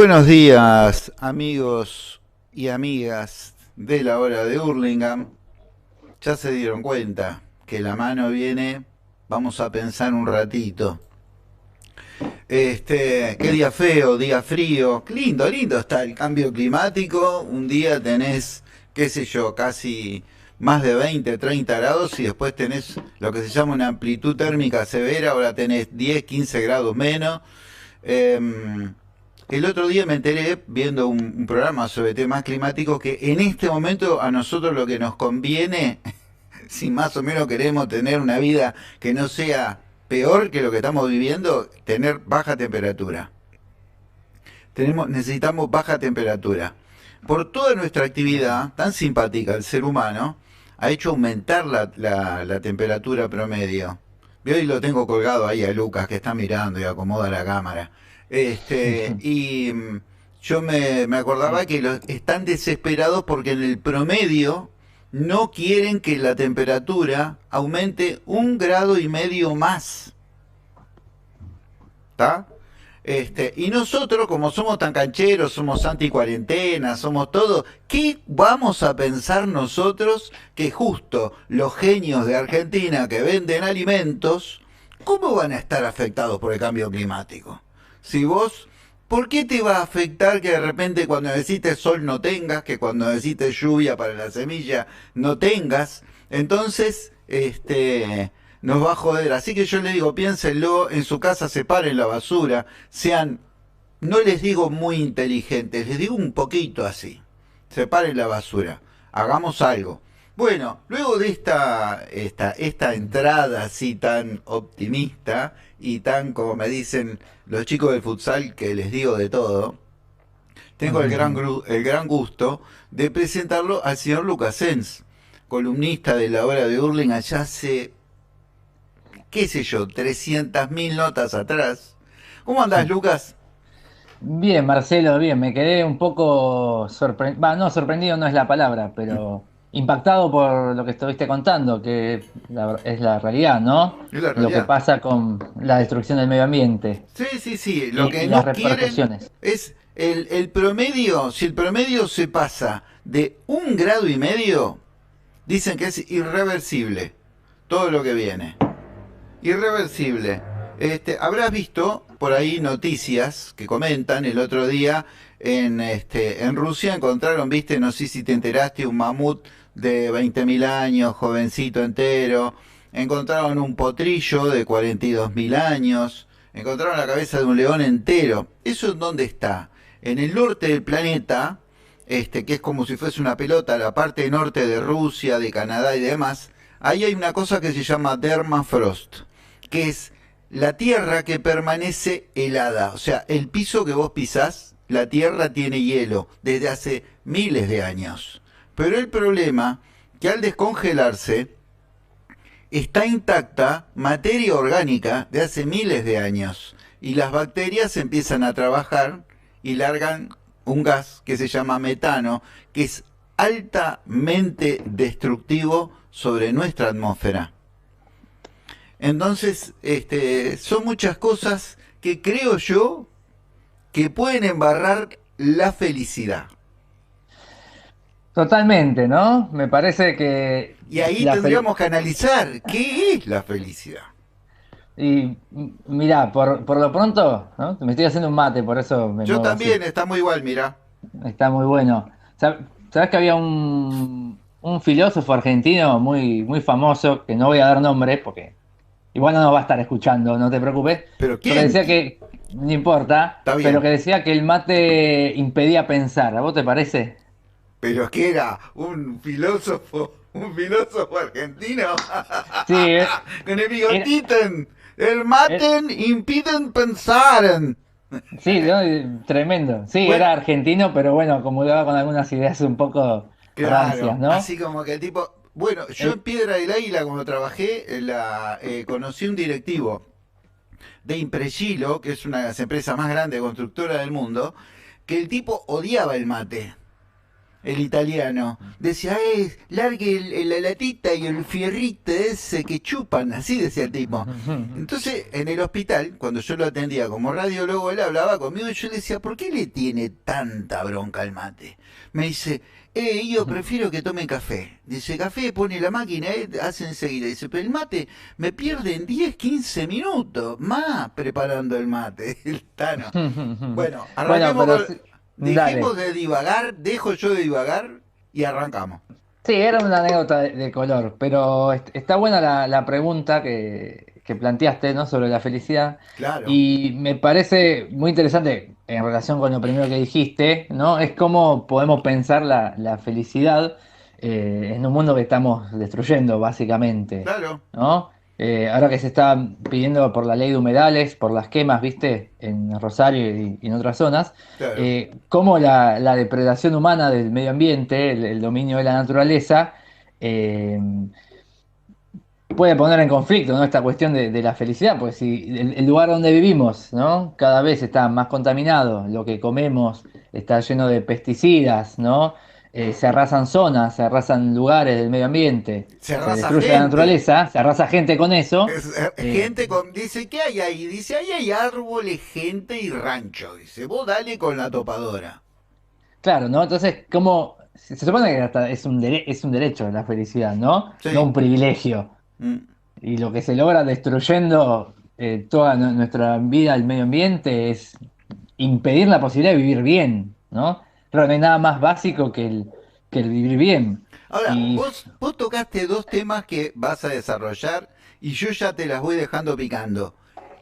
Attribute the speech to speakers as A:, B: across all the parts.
A: Buenos días, amigos y amigas de la hora de Hurlingham. Ya se dieron cuenta que la mano viene. Vamos a pensar un ratito. Qué día feo, día frío. Qué lindo, lindo está el cambio climático. Un día tenés, qué sé yo, casi más de 20, 30 grados y después tenés lo que se llama una amplitud térmica severa. Ahora tenés 10, 15 grados menos. Em, el otro día me enteré viendo un programa sobre temas climáticos que en este momento a nosotros lo que nos conviene, si más o menos queremos tener una vida que no sea peor que lo que estamos viviendo, tener baja temperatura. Necesitamos baja temperatura. Por toda nuestra actividad tan simpática, el ser humano ha hecho aumentar la temperatura promedio. Yo hoy lo tengo colgado ahí a Lucas que está mirando y acomoda la cámara. Y yo me acordaba que están desesperados porque en el promedio no quieren que la temperatura aumente 1,5 grados más. ¿Está? Y nosotros, como somos tan cancheros, somos anti-cuarentena, somos todo, ¿qué vamos a pensar nosotros que justo los genios de Argentina que venden alimentos, cómo van a estar afectados por el cambio climático? Si vos, ¿por qué te va a afectar que de repente cuando necesites sol no tengas, que cuando necesites lluvia para la semilla no tengas? Entonces, nos va a joder. Así que yo le digo, piénsenlo, en su casa separen la basura, sean, no les digo muy inteligentes, les digo un poquito así. Separen la basura, hagamos algo. Bueno, luego de esta entrada así tan optimista y tan, como me dicen los chicos del futsal, que les digo de todo, tengo el gran gusto de presentarlo al señor Lucas Sens, columnista de la hora de Hurlingham allá hace qué sé yo, 300.000 notas atrás. ¿Cómo andás, Lucas?
B: Bien, Marcelo, bien, me quedé un poco sorprendido, no, sorprendido no es la palabra, pero impactado por lo que estuviste contando, que es la realidad, ¿no?
A: Es la
B: Lo que
A: realidad.
B: pasa con la destrucción del medio ambiente
A: Sí, sí, sí. Lo
B: y
A: que
B: las
A: no quieren
B: repercusiones.
A: es el promedio. Si el promedio se pasa de 1,5 grados, dicen que es irreversible todo lo que viene. Irreversible. Habrás visto por ahí noticias que comentan el otro día en Rusia encontraron, viste, no sé si te enteraste, un mamut de 20.000 años, jovencito entero. Encontraron un potrillo de 42.000 años. Encontraron la cabeza de un león entero. ¿Eso en dónde está? En el norte del planeta, que es como si fuese una pelota, la parte norte de Rusia, de Canadá y demás. Ahí hay una cosa que se llama Dermafrost, que es la tierra que permanece helada. O sea, el piso que vos pisás, la tierra tiene hielo desde hace miles de años. Pero el problema que al descongelarse está intacta materia orgánica de hace miles de años y las bacterias empiezan a trabajar y largan un gas que se llama metano, que es altamente destructivo sobre nuestra atmósfera. Entonces, son muchas cosas que creo yo que pueden embarrar la felicidad.
B: Totalmente, ¿no? Me parece que
A: Y ahí
B: la fel-
A: tendríamos que analizar qué es la felicidad.
B: mirá, por lo pronto, ¿no? Me estoy haciendo un mate, por eso me
A: Yo
B: muevo así.
A: también, estamos igual, mira.
B: Está muy bueno. ¿Sabes que había un filósofo argentino muy, muy famoso, que no voy a dar nombre porque igual no nos va a estar escuchando, no te preocupes,
A: Pero
B: pero que
A: ¿quién?
B: decía que, no importa,
A: Está
B: pero
A: bien.
B: que decía que el mate impedía pensar. ¿A vos te parece?
A: Pero que era un filósofo argentino.
B: Sí,
A: Con el
B: era,
A: bigotito. El
B: era-
A: maten impiden pensar.
B: sí, ¿no? Tremendo. Sí,
A: Bueno,
B: era argentino, pero bueno, comulgaba con algunas ideas un poco rancias,
A: claro,
B: ¿no?
A: así como que el tipo... Bueno, yo en
B: Eh,
A: Piedra del Águila, cuando trabajé, conocí un directivo de Impreshilo, que es una de las empresas más grandes constructoras del mundo, que el tipo odiaba el mate. el italiano. Decía, largue la latita y el fierrito ese que chupan, así decía el tipo. Entonces, en el hospital, cuando yo lo atendía como radiólogo, él hablaba conmigo y yo le decía, ¿por qué le tiene tanta bronca al mate? Me dice, yo prefiero que tome café. Dice, café, pone la máquina, hace enseguida. Dice, pero el mate me pierden 10 15 minutos más preparando el mate. El Tano. Bueno,
B: Bueno,
A: arranquemos
B: pero
A: con...
B: dale.
A: Dejemos de divagar, dejo yo de divagar y arrancamos.
B: Sí, era una anécdota de color, pero está buena la pregunta que planteaste, ¿no? Sobre la felicidad.
A: Claro,
B: Y me parece muy interesante en relación con lo primero que dijiste, ¿no? Es cómo podemos pensar la felicidad en un mundo que estamos destruyendo, básicamente,
A: claro,
B: ¿no? Ahora que se está pidiendo por la ley de humedales, por las quemas, ¿viste? En Rosario y en otras zonas,
A: claro.
B: cómo la depredación humana del medio ambiente, el dominio de la naturaleza, eh, puede poner en conflicto, ¿no? Esta cuestión de la felicidad, pues si el lugar donde vivimos, ¿no? Cada vez está más contaminado, lo que comemos está lleno de pesticidas, ¿no? Se arrasan zonas, se arrasan lugares del medio ambiente,
A: Se
B: se
A: arrasa
B: destruye la
A: gente.
B: naturaleza, se arrasa gente con eso.
A: Gente con... Dice, ¿qué hay ahí? Dice, ahí hay árboles, gente y rancho. Dice, vos dale con la topadora.
B: Claro, ¿no? Entonces, ¿cómo? Se supone que hasta es un derecho la felicidad, ¿no? No
A: Sí.
B: un privilegio.
A: Mm,
B: Y lo que se logra destruyendo toda nuestra vida, el medio ambiente, es impedir la posibilidad de vivir bien, ¿no? Pero no hay nada más básico que el vivir bien.
A: Ahora,
B: Y
A: vos tocaste dos temas que vas a desarrollar y yo ya te las voy dejando picando.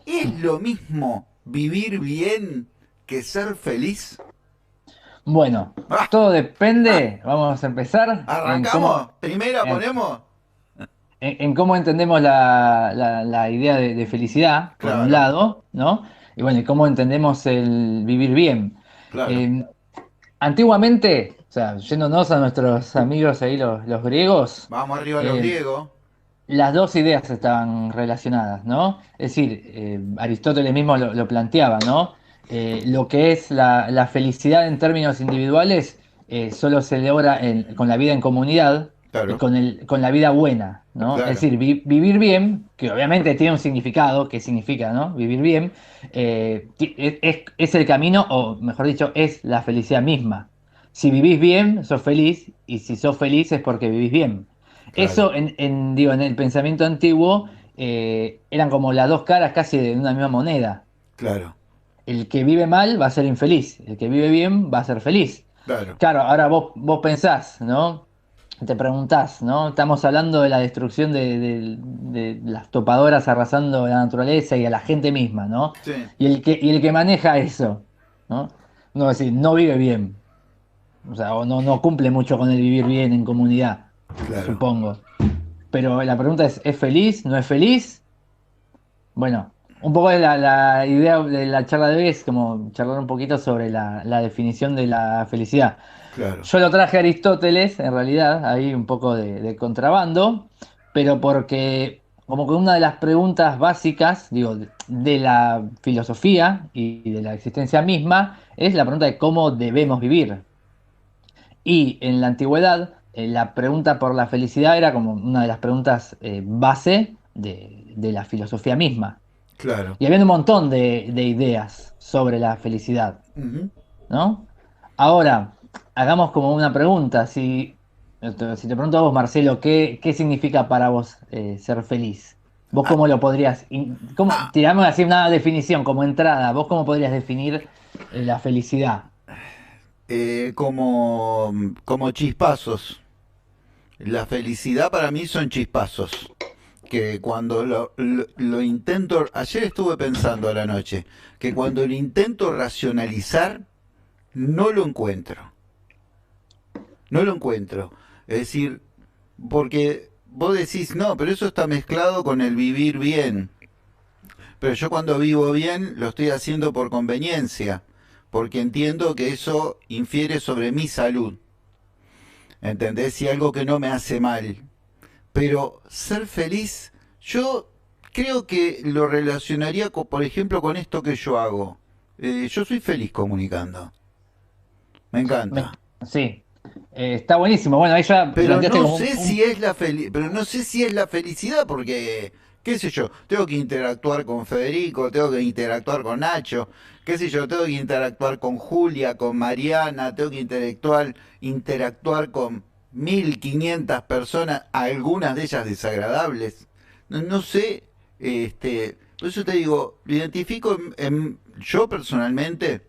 A: ¿Es lo mismo vivir bien que ser feliz?
B: bueno,
A: ¡Ah!
B: todo
A: ¡Ah!
B: depende, vamos a empezar,
A: ¿Arrancamos? ¿Primera
B: en,
A: ponemos?
B: en cómo entendemos la idea de felicidad, por un
A: Claro,
B: lado, ¿no? Y bueno, y cómo entendemos el vivir bien.
A: claro.
B: Eh, Antiguamente, o sea, yéndonos a nuestros amigos ahí, los griegos,
A: Vamos arriba los
B: eh,
A: griegos.
B: las dos ideas estaban relacionadas, ¿no? Es decir, Aristóteles mismo lo planteaba, ¿no? Lo que es la felicidad en términos individuales solo se logra con la vida en comunidad y
A: Claro,
B: con la vida buena, ¿no? Es
A: claro,
B: decir, vivir bien, que obviamente tiene un significado, ¿qué significa, no? Vivir bien, es el camino, o mejor dicho, es la felicidad misma. Si vivís bien, sos feliz, y si sos feliz es porque vivís bien.
A: claro,
B: Eso digo, en el pensamiento antiguo eran como las dos caras casi de una misma moneda.
A: claro,
B: El que vive mal va a ser infeliz, el que vive bien va a ser feliz.
A: claro,
B: Claro, ahora vos pensás, ¿no? Te preguntás, ¿no? Estamos hablando de la destrucción de las topadoras arrasando la naturaleza y a la gente misma, ¿no?
A: sí,
B: Y el que maneja eso, ¿no? No, es decir, no vive bien. O sea, o no cumple mucho con el vivir bien en comunidad,
A: claro.
B: supongo. Pero la pregunta ¿es feliz? ¿No es feliz? Bueno, un poco de la idea de la charla de hoy es como charlar un poquito sobre la definición de la felicidad.
A: Claro.
B: Yo lo traje a Aristóteles, en realidad, ahí un poco de contrabando, pero porque como que una de las preguntas básicas, digo, de la filosofía y de la existencia misma, es la pregunta de cómo debemos vivir. Y en la antigüedad, la pregunta por la felicidad era como una de las preguntas base de la filosofía misma.
A: Claro.
B: Y había un montón de ideas sobre la felicidad,
A: Ujú.
B: ¿no? Ahora, hagamos como una pregunta. Si te pregunto a vos, Marcelo, ¿qué significa para vos ser feliz? ¿Vos
A: Ah,
B: cómo lo podrías,
A: ah,
B: tirame así una definición como entrada, ¿vos cómo podrías definir la felicidad?
A: como chispazos. La felicidad para mí son chispazos. Que cuando lo intento, ayer estuve pensando a la noche, que cuando lo intento racionalizar, no lo encuentro. No lo encuentro. Es decir, porque vos decís, no, pero eso está mezclado con el vivir bien. Pero yo cuando vivo bien lo estoy haciendo por conveniencia, porque entiendo que eso infiere sobre mi salud. ¿Entendés? Y algo que no me hace mal. Pero ser feliz, yo creo que lo relacionaría, por ejemplo, con esto que yo hago. Yo soy feliz comunicando. Me
B: Me-
A: encanta.
B: sí. Está buenísimo. Bueno, ahí ya
A: Pero
B: planteaste
A: no
B: como
A: sé si es pero no sé si es la felicidad porque, qué sé yo, tengo que interactuar con Federico, tengo que interactuar con Nacho, qué sé yo, tengo que interactuar con Julia, con Mariana, tengo que interactuar con 1500 personas, algunas de ellas desagradables. No, no sé, por eso te digo, lo identifico yo personalmente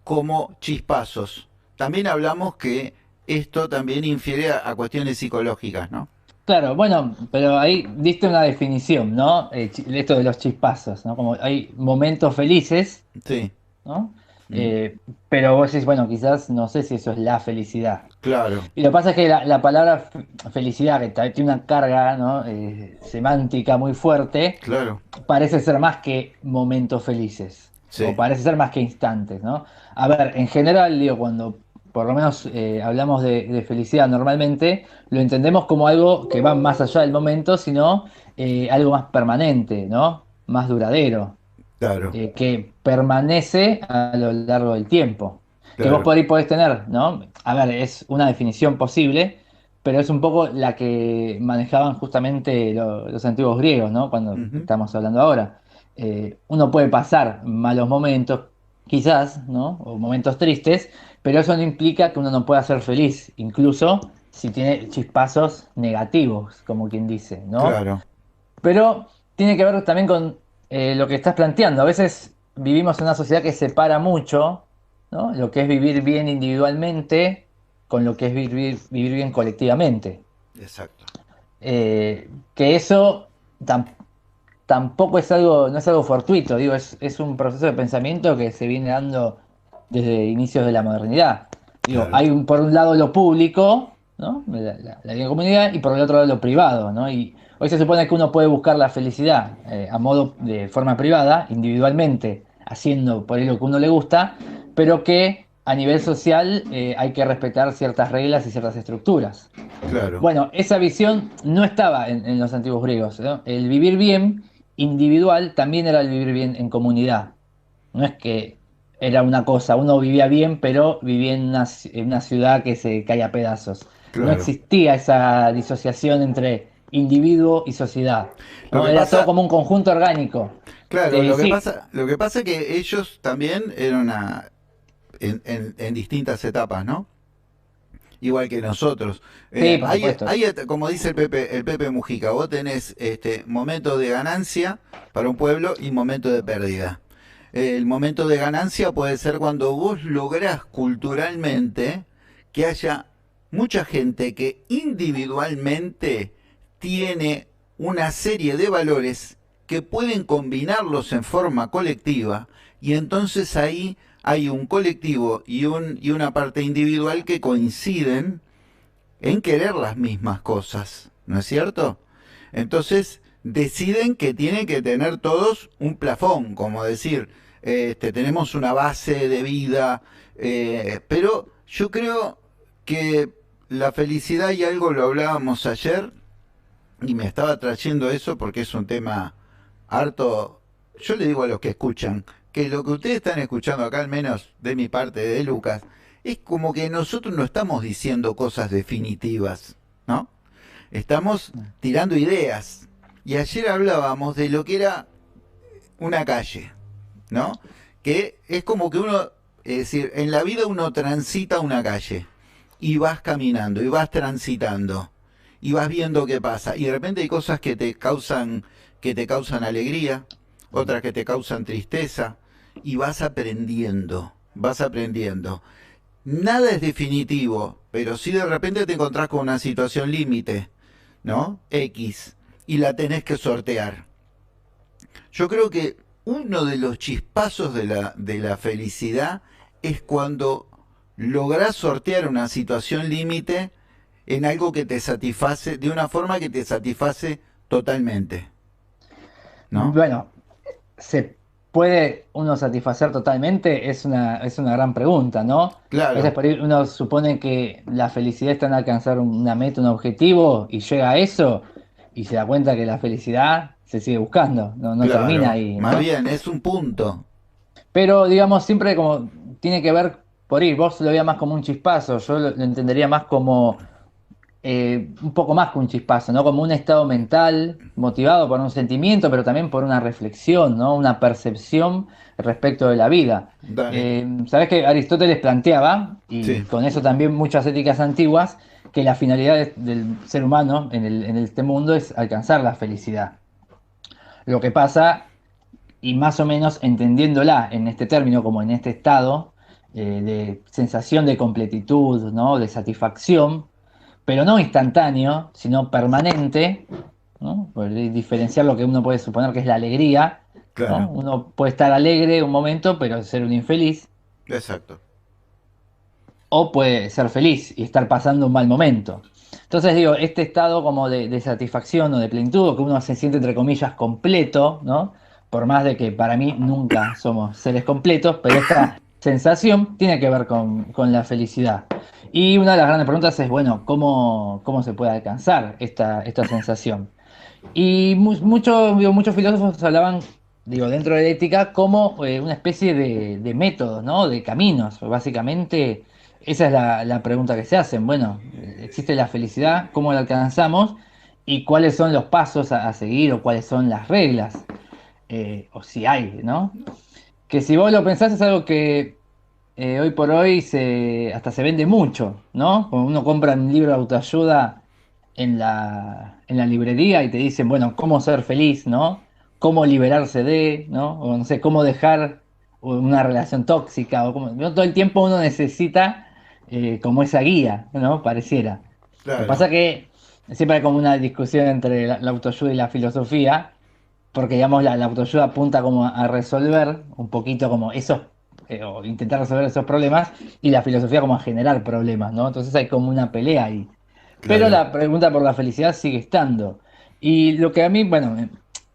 A: como chispazos. También hablamos que esto también infiere a cuestiones psicológicas, ¿no?
B: claro, bueno, pero ahí diste una definición, ¿no? Esto de los chispazos, ¿no? Como hay momentos felices,
A: Sí.
B: ¿no?
A: Mm.
B: Eh, pero vos decís, bueno, quizás no sé si eso es la felicidad.
A: Claro,
B: Y lo que pasa es que la palabra felicidad, que tiene una carga, ¿no? Semántica muy fuerte,
A: claro.
B: parece ser más que momentos felices, o
A: Sí,
B: parece ser más que instantes, ¿no? A ver, en general, digo, cuando por lo menos hablamos de felicidad normalmente, lo entendemos como algo que va más allá del momento, sino algo más permanente, ¿no? Más duradero,
A: claro,
B: que permanece a lo largo del tiempo. Que vos
A: claro.
B: por ahí podés tener, ¿no? A ver, es una definición posible, pero es un poco la que manejaban justamente los antiguos griegos, ¿no? Cuando
A: Ujú.
B: estamos hablando ahora. Uno puede pasar malos momentos, quizás, ¿no? O momentos tristes, pero eso no implica que uno no pueda ser feliz, incluso si tiene chispazos negativos, como quien dice, ¿no?
A: Claro,
B: Pero tiene que ver también con lo que estás planteando. A veces vivimos en una sociedad que separa mucho, ¿no? Lo que es vivir bien individualmente con lo que es vivir bien colectivamente.
A: exacto.
B: Que eso tam- tampoco es algo, no es algo fortuito, digo, es un proceso de pensamiento que se viene dando desde inicios de la modernidad. Digo,
A: Claro,
B: hay por un lado lo público, ¿no? La bien comunidad, y por el otro lado lo privado, ¿no? Y hoy se supone que uno puede buscar la felicidad a modo de forma privada, individualmente, haciendo por ahí lo que uno le gusta, pero que a nivel social hay que respetar ciertas reglas y ciertas estructuras.
A: claro,
B: Bueno, esa visión no estaba en los antiguos griegos, ¿no? El vivir bien individual también era el vivir bien en comunidad. No es que era una cosa, uno vivía bien, pero vivía en una ciudad que se cae a pedazos. No
A: claro.
B: existía esa disociación entre individuo y sociedad,
A: Lo
B: ¿no?
A: que
B: Era todo
A: pasa,
B: como un conjunto orgánico.
A: claro, lo que
B: Sí,
A: pasa, lo que pasa es que ellos también eran en distintas etapas, ¿no? Igual que nosotros.
B: sí, por supuesto.
A: Como dice el Pepe Mujica, vos tenés momentos de ganancia para un pueblo y momentos de pérdida. El momento de ganancia puede ser cuando vos lográs culturalmente que haya mucha gente que individualmente tiene una serie de valores que pueden combinarlos en forma colectiva y entonces ahí hay un colectivo y una parte individual que coinciden en querer las mismas cosas, ¿no es cierto? Entonces deciden que tienen que tener todos un plafón, como decir, tenemos una base de vida, pero yo creo que la felicidad y algo lo hablábamos ayer y me estaba trayendo eso porque es un tema harto. Yo le digo a los que escuchan que lo que ustedes están escuchando acá, al menos de mi parte, de Lucas, es como que nosotros no estamos diciendo cosas definitivas, ¿no? Estamos tirando ideas. Y ayer hablábamos de lo que era una calle, ¿no? Que es como que uno, es decir, en la vida uno transita una calle y vas caminando y vas transitando y vas viendo qué pasa y de repente hay cosas que te causan alegría, otras que te causan tristeza y vas aprendiendo. Nada es definitivo, pero si de repente te encontrás con una situación límite, ¿no? X y la tenés que sortear. Yo creo que uno de los chispazos de la felicidad es cuando lográs sortear una situación límite en algo que te satisface, de una forma que te satisface totalmente, ¿no?
B: Bueno, ¿se puede uno satisfacer totalmente? Es una gran pregunta, ¿no? A veces
A: Claro,
B: por ahí uno supone que la felicidad está en alcanzar una meta, un objetivo, y llega a eso y se da cuenta que la felicidad se sigue buscando, no termina
A: claro.
B: ahí,
A: Más
B: ¿no?
A: bien, es un punto.
B: Pero digamos, siempre como tiene que ver, por ahí vos lo veías más como un chispazo, yo lo entendería más como un poco más que un chispazo, ¿no? Como un estado mental motivado por un sentimiento, pero también por una reflexión, ¿no? Una percepción respecto de la vida.
A: Dale.
B: Sabés que Aristóteles planteaba, y
A: Sí,
B: con eso también muchas éticas antiguas, que la finalidad del ser humano en este mundo es alcanzar la felicidad. Lo que pasa, y más o menos entendiéndola en este término como en este estado de sensación de completitud, ¿no? De satisfacción, pero no instantáneo, sino permanente, ¿no? Por diferenciar lo que uno puede suponer que es la alegría, ¿no?
A: claro.
B: Uno puede estar alegre un momento, pero ser un infeliz,
A: Exacto.
B: o puede ser feliz y estar pasando un mal momento. Entonces digo, este estado como de satisfacción o de plenitud, o que uno se siente entre comillas completo, ¿no? Por más de que para mí nunca somos seres completos, pero esta sensación tiene que ver con la felicidad. Y una de las grandes preguntas es, bueno, ¿cómo se puede alcanzar esta sensación? Y muchos filósofos hablaban, digo, dentro de la ética, como una especie de métodos, ¿no? De caminos. Básicamente, esa es la pregunta que se hacen. Bueno, ¿existe la felicidad? ¿Cómo la alcanzamos? ¿Y cuáles son los pasos a seguir o cuáles son las reglas? O si hay, ¿no? Que si vos lo pensás es algo que hoy por hoy hasta se vende mucho, ¿no? Cuando uno compra un libro de autoayuda en la librería y te dicen, bueno, cómo ser feliz, ¿no? Cómo liberarse de, ¿no? O no sé, cómo dejar una relación tóxica, o ¿no? Todo el tiempo uno necesita como esa guía, ¿no? Pareciera. Lo que
A: Claro.
B: pasa que siempre hay como una discusión entre la autoayuda y la filosofía, porque digamos la autoayuda apunta como a resolver un poquito como esos, o intentar resolver esos problemas, y la filosofía como a generar problemas, ¿no? Entonces hay como una pelea ahí. Pero
A: Claro.
B: la pregunta por la felicidad sigue estando. Y lo que a mí, bueno,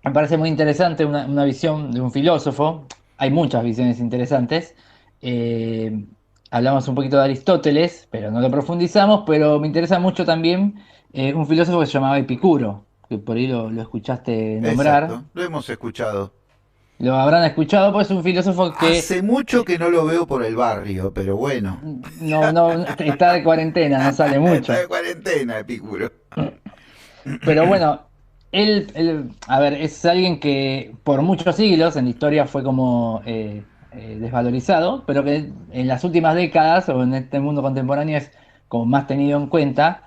B: me parece muy interesante una visión de un filósofo, hay muchas visiones interesantes. Eh, Hablamos un poquito de Aristóteles, pero no lo profundizamos, pero me interesa mucho también un filósofo que se llamaba Epicuro, que por ahí lo escuchaste nombrar.
A: Exacto. Lo hemos escuchado.
B: Lo habrán escuchado, pues es un filósofo que
A: Hace mucho que no lo veo por el barrio, pero bueno.
B: no está de cuarentena, no sale
A: Está de
B: mucho.
A: cuarentena, Epicuro.
B: Pero bueno, a ver, es alguien que por muchos siglos en la historia fue como desvalorizado, pero que en las últimas décadas o en este mundo contemporáneo es como más tenido en cuenta.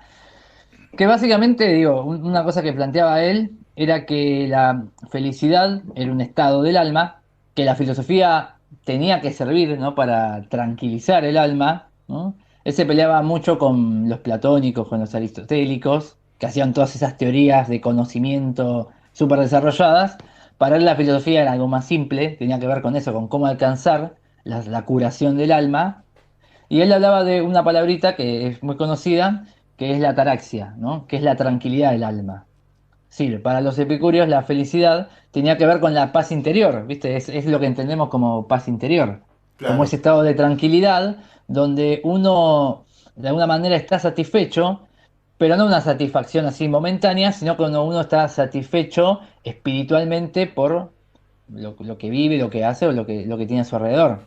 B: Que básicamente, digo, una cosa que planteaba él era que la felicidad era un estado del alma, que la filosofía tenía que servir, ¿no? Para tranquilizar el alma, ¿no? Él se peleaba mucho con los platónicos, con los aristotélicos, que hacían todas esas teorías de conocimiento súper desarrolladas. Para él la filosofía era algo más simple, tenía que ver con eso, con cómo alcanzar la curación del alma, y él hablaba de una palabrita que es muy conocida, que es la ataraxia, ¿no? Que es la tranquilidad del alma. Sí, para los epicúreos la felicidad tenía que ver con la paz interior, ¿viste? Es lo que entendemos como paz interior, como
A: Claro.
B: ese estado de tranquilidad donde uno de alguna manera está satisfecho, pero no una satisfacción así momentánea, sino cuando uno está satisfecho espiritualmente por lo que vive, lo que hace o lo que tiene a su alrededor.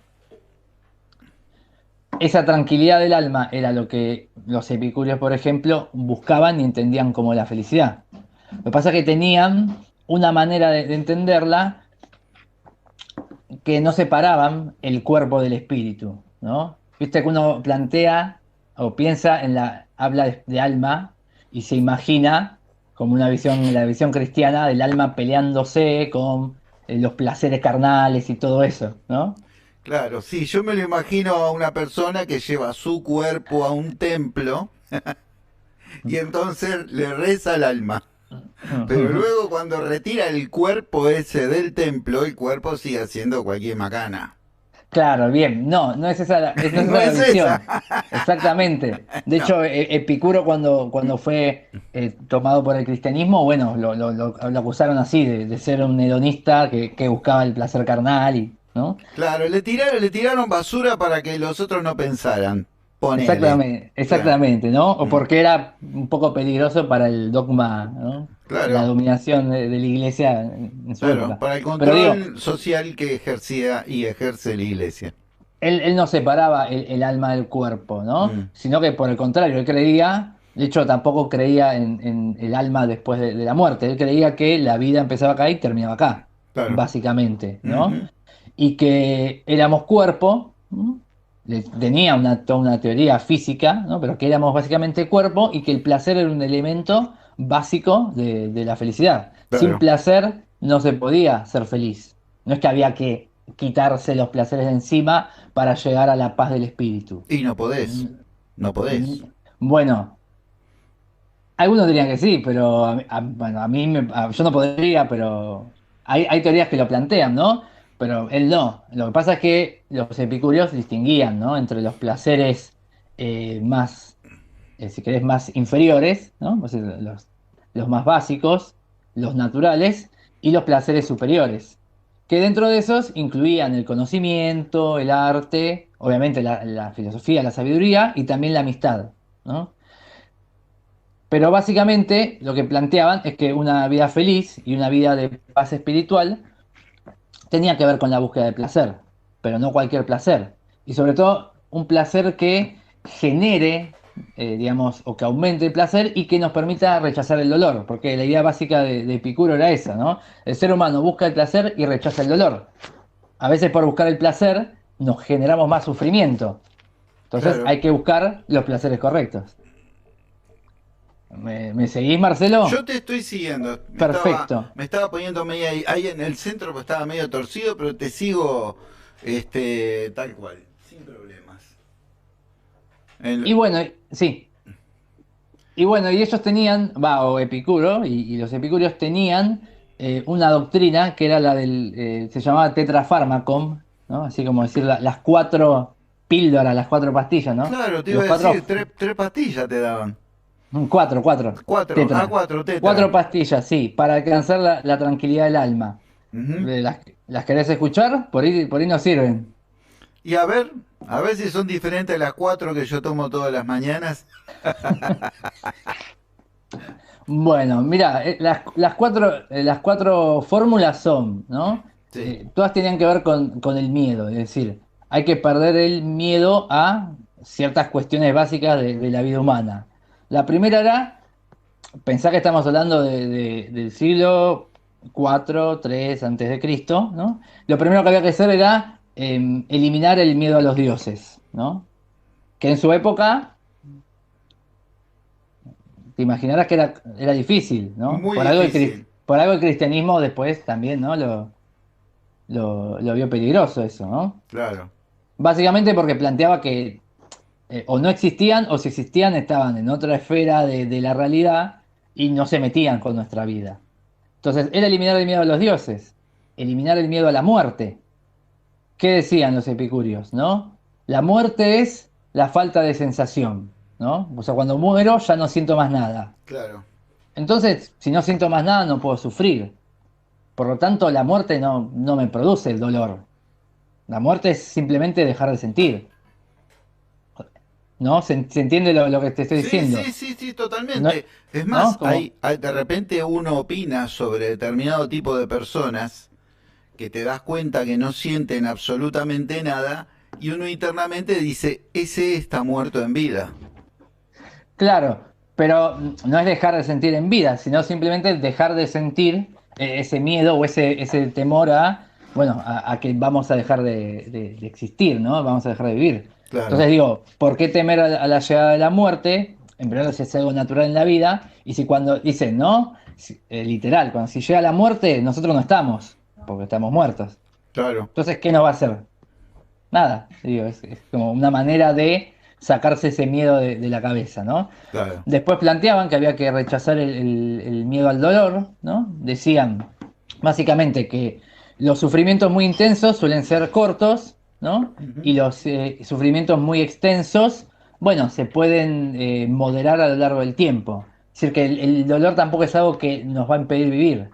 B: Esa tranquilidad del alma era lo que los epicúreos, por ejemplo, buscaban y entendían como la felicidad. Lo que pasa es que tenían una manera de entenderla que no separaban el cuerpo del espíritu, ¿no? Viste que uno plantea o piensa habla de alma y se imagina como la visión cristiana del alma peleándose con los placeres carnales y todo eso, ¿no?
A: Claro, sí, yo me lo imagino a una persona que lleva su cuerpo a un templo y entonces le reza al alma. Pero luego cuando retira el cuerpo ese del templo, el cuerpo sigue haciendo cualquier macana.
B: Claro, bien, no es esa, no es
A: No
B: esa la
A: es esa.
B: visión. Exactamente. De
A: No,
B: hecho, Epicuro cuando fue tomado por el cristianismo, bueno, lo acusaron así, de ser un hedonista que buscaba el placer carnal y, ¿no?
A: claro, le tiraron basura para que los otros no pensaran. Ponele.
B: Exactamente,
A: Claro.
B: exactamente, ¿no? O
A: Mm.
B: porque era un poco peligroso para el dogma, ¿no? La
A: Claro,
B: dominación de la iglesia en su
A: claro,
B: época.
A: para el
B: Pero digo,
A: control social que ejercía y ejerce la iglesia.
B: él no separaba el alma del cuerpo, ¿no?
A: Mm,
B: Sino que por el contrario, él creía, de hecho tampoco creía en el alma después de la muerte, él creía que la vida empezaba acá y terminaba acá,
A: claro.
B: básicamente, ¿no?
A: Ujú.
B: Y que éramos cuerpo, ¿no? Tenía toda una teoría física, ¿no? Pero que éramos básicamente cuerpo y que el placer era un elemento básico de la felicidad. Sin
A: Claro.
B: placer no se podía ser feliz. No es que había que quitarse los placeres de encima para llegar a la paz del espíritu.
A: Y no
B: Mm,
A: podés. No
B: mm,
A: podés.
B: Bueno, algunos dirían que sí, pero bueno, yo no podría, pero hay teorías que lo plantean, ¿no? Pero él no. Lo que pasa es que los epicúreos distinguían, ¿no? Entre los placeres más, si querés, más inferiores, ¿no? O sea, los más básicos, los naturales, y los placeres superiores. Que dentro de esos incluían el conocimiento, el arte, obviamente la filosofía, la sabiduría y también la amistad, ¿no? Pero básicamente lo que planteaban es que una vida feliz y una vida de paz espiritual tenía que ver con la búsqueda de placer, pero no cualquier placer. Y sobre todo un placer que genere, digamos, o que aumente el placer y que nos permita rechazar el dolor, porque la idea básica de Epicuro era esa, ¿no? El ser humano busca el placer y rechaza el dolor. A veces por buscar el placer nos generamos más sufrimiento. Entonces
A: Claro.
B: hay que buscar los placeres correctos. ¿Me seguís,
A: Yo
B: Marcelo?
A: te estoy siguiendo.
B: Perfecto.
A: Me estaba poniendo medio ahí en el centro, pues estaba medio torcido, pero te sigo tal cual, sin problemas.
B: Y
A: El-
B: bueno, sí. Y bueno, y ellos tenían, o Epicuro, y los epicúreos tenían una doctrina que era la se llamaba tetrafármacon, ¿no? Así como decir las cuatro píldoras, las cuatro pastillas, ¿no?
A: claro, te iba
B: Los
A: a
B: cuatro,
A: decir, tres pastillas te daban.
B: cuatro,
A: Cuatro,
B: tetra.
A: cuatro,
B: Cuatro
A: tetra.
B: pastillas, sí, para alcanzar la tranquilidad del alma.
A: Ujú.
B: ¿Las querés escuchar? Por ahí no sirven.
A: Y a ver si son diferentes a las cuatro que yo tomo todas las mañanas.
B: Bueno, mira, las cuatro fórmulas son, ¿no?
A: Sí,
B: Todas tenían que ver con el miedo, es decir, hay que perder el miedo a ciertas cuestiones básicas de la vida humana. La primera era, pensar que estamos hablando del siglo 4 3 antes de Cristo, ¿no? Lo primero que había que hacer era eliminar el miedo a los dioses, ¿no? Que en su época te imaginarás que era difícil, ¿no?
A: muy difícil,
B: Por algo el cristianismo después también, ¿no? Lo vio peligroso eso, ¿no?
A: claro,
B: Básicamente porque planteaba que o no existían o si existían estaban en otra esfera de la realidad y no se metían con nuestra vida. Entonces, era eliminar el miedo a los dioses, eliminar el miedo a la muerte. ¿Qué decían los epicúreos, no? La muerte es la falta de sensación, ¿no? O sea, cuando muero ya no siento más nada.
A: claro.
B: Entonces, si no siento más nada, no puedo sufrir. Por lo tanto, la muerte no me produce el dolor. La muerte es simplemente dejar de sentir. ¿No? Se entiende lo que te estoy
A: Sí,
B: diciendo?
A: sí, sí, sí,
B: No,
A: totalmente. Es
B: ¿no?
A: más, de repente uno opina sobre determinado tipo de personas que te das cuenta que no sienten absolutamente nada y uno internamente dice, ese está muerto en vida.
B: Claro, pero no es dejar de sentir en vida, sino simplemente dejar de sentir ese miedo o ese temor bueno, a que vamos a dejar de existir, ¿no? Vamos a dejar de vivir.
A: Claro,
B: Entonces digo, ¿por qué temer a la llegada de la muerte? En primer lugar, si es algo natural en la vida, y si cuando dicen, ¿no? Literal, cuando si llega la muerte, nosotros no estamos, porque estamos muertos.
A: claro,
B: Entonces, ¿qué nos va a hacer? Nada, digo, es como una manera de sacarse ese miedo de la cabeza, ¿no?
A: claro.
B: Después planteaban que había que rechazar el miedo al dolor, ¿no? Decían básicamente que los sufrimientos muy intensos suelen ser cortos, ¿no?
A: Ujú.
B: Y los sufrimientos muy extensos, bueno, se pueden moderar a lo largo del tiempo. Es decir, que el dolor tampoco es algo que nos va a impedir vivir,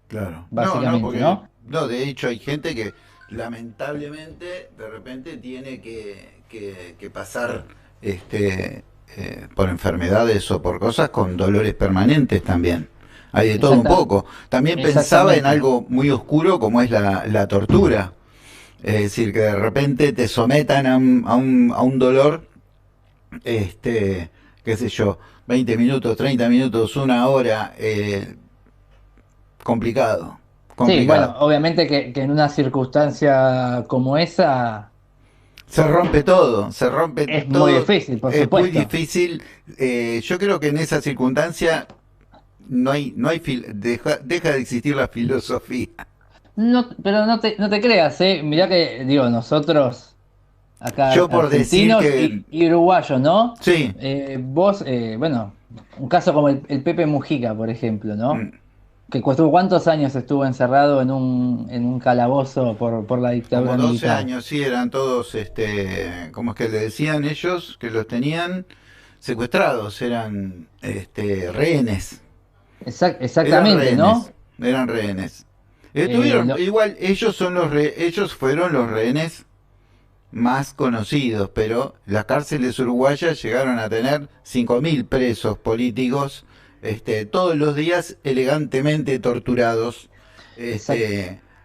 A: Claro. No, no,
B: básicamente,
A: porque
B: ¿no?
A: no, de hecho hay gente que lamentablemente de repente tiene que pasar por enfermedades o por cosas con dolores permanentes también. Hay de todo un
B: Exacta-
A: poco. También pensaba en
B: exactamente.
A: algo muy oscuro como es la tortura. Es decir, que de repente te sometan a un dolor, qué sé yo, 20 minutos, 30 minutos, una hora, complicado,
B: Sí,
A: complicado.
B: bueno, obviamente que en una circunstancia como esa
A: Se rompe todo, se rompe
B: es muy
A: todo,
B: difícil, por
A: es muy
B: supuesto.
A: difícil. Yo creo que en esa circunstancia deja de existir la filosofía.
B: No, pero no te creas, ¿eh? Mirá que, digo, nosotros, acá
A: Yo por decir
B: argentinos
A: que,
B: y uruguayos, ¿no?
A: sí,
B: Vos, bueno, un caso como el Pepe Mujica, por ejemplo, ¿no?
A: mm,
B: Que costó cuántos años estuvo encerrado en un calabozo por la
A: como
B: dictadura
A: 12
B: militar.
A: años, sí, eran todos, ¿cómo es que le decían ellos? Que los tenían secuestrados, eran, rehenes, eran
B: Exactamente,
A: rehenes,
B: ¿no?
A: eran rehenes.
B: Lo-
A: Igual ellos fueron los rehenes más conocidos, pero las cárceles uruguayas llegaron a tener 5.000 presos políticos, todos los días elegantemente torturados,
B: exact-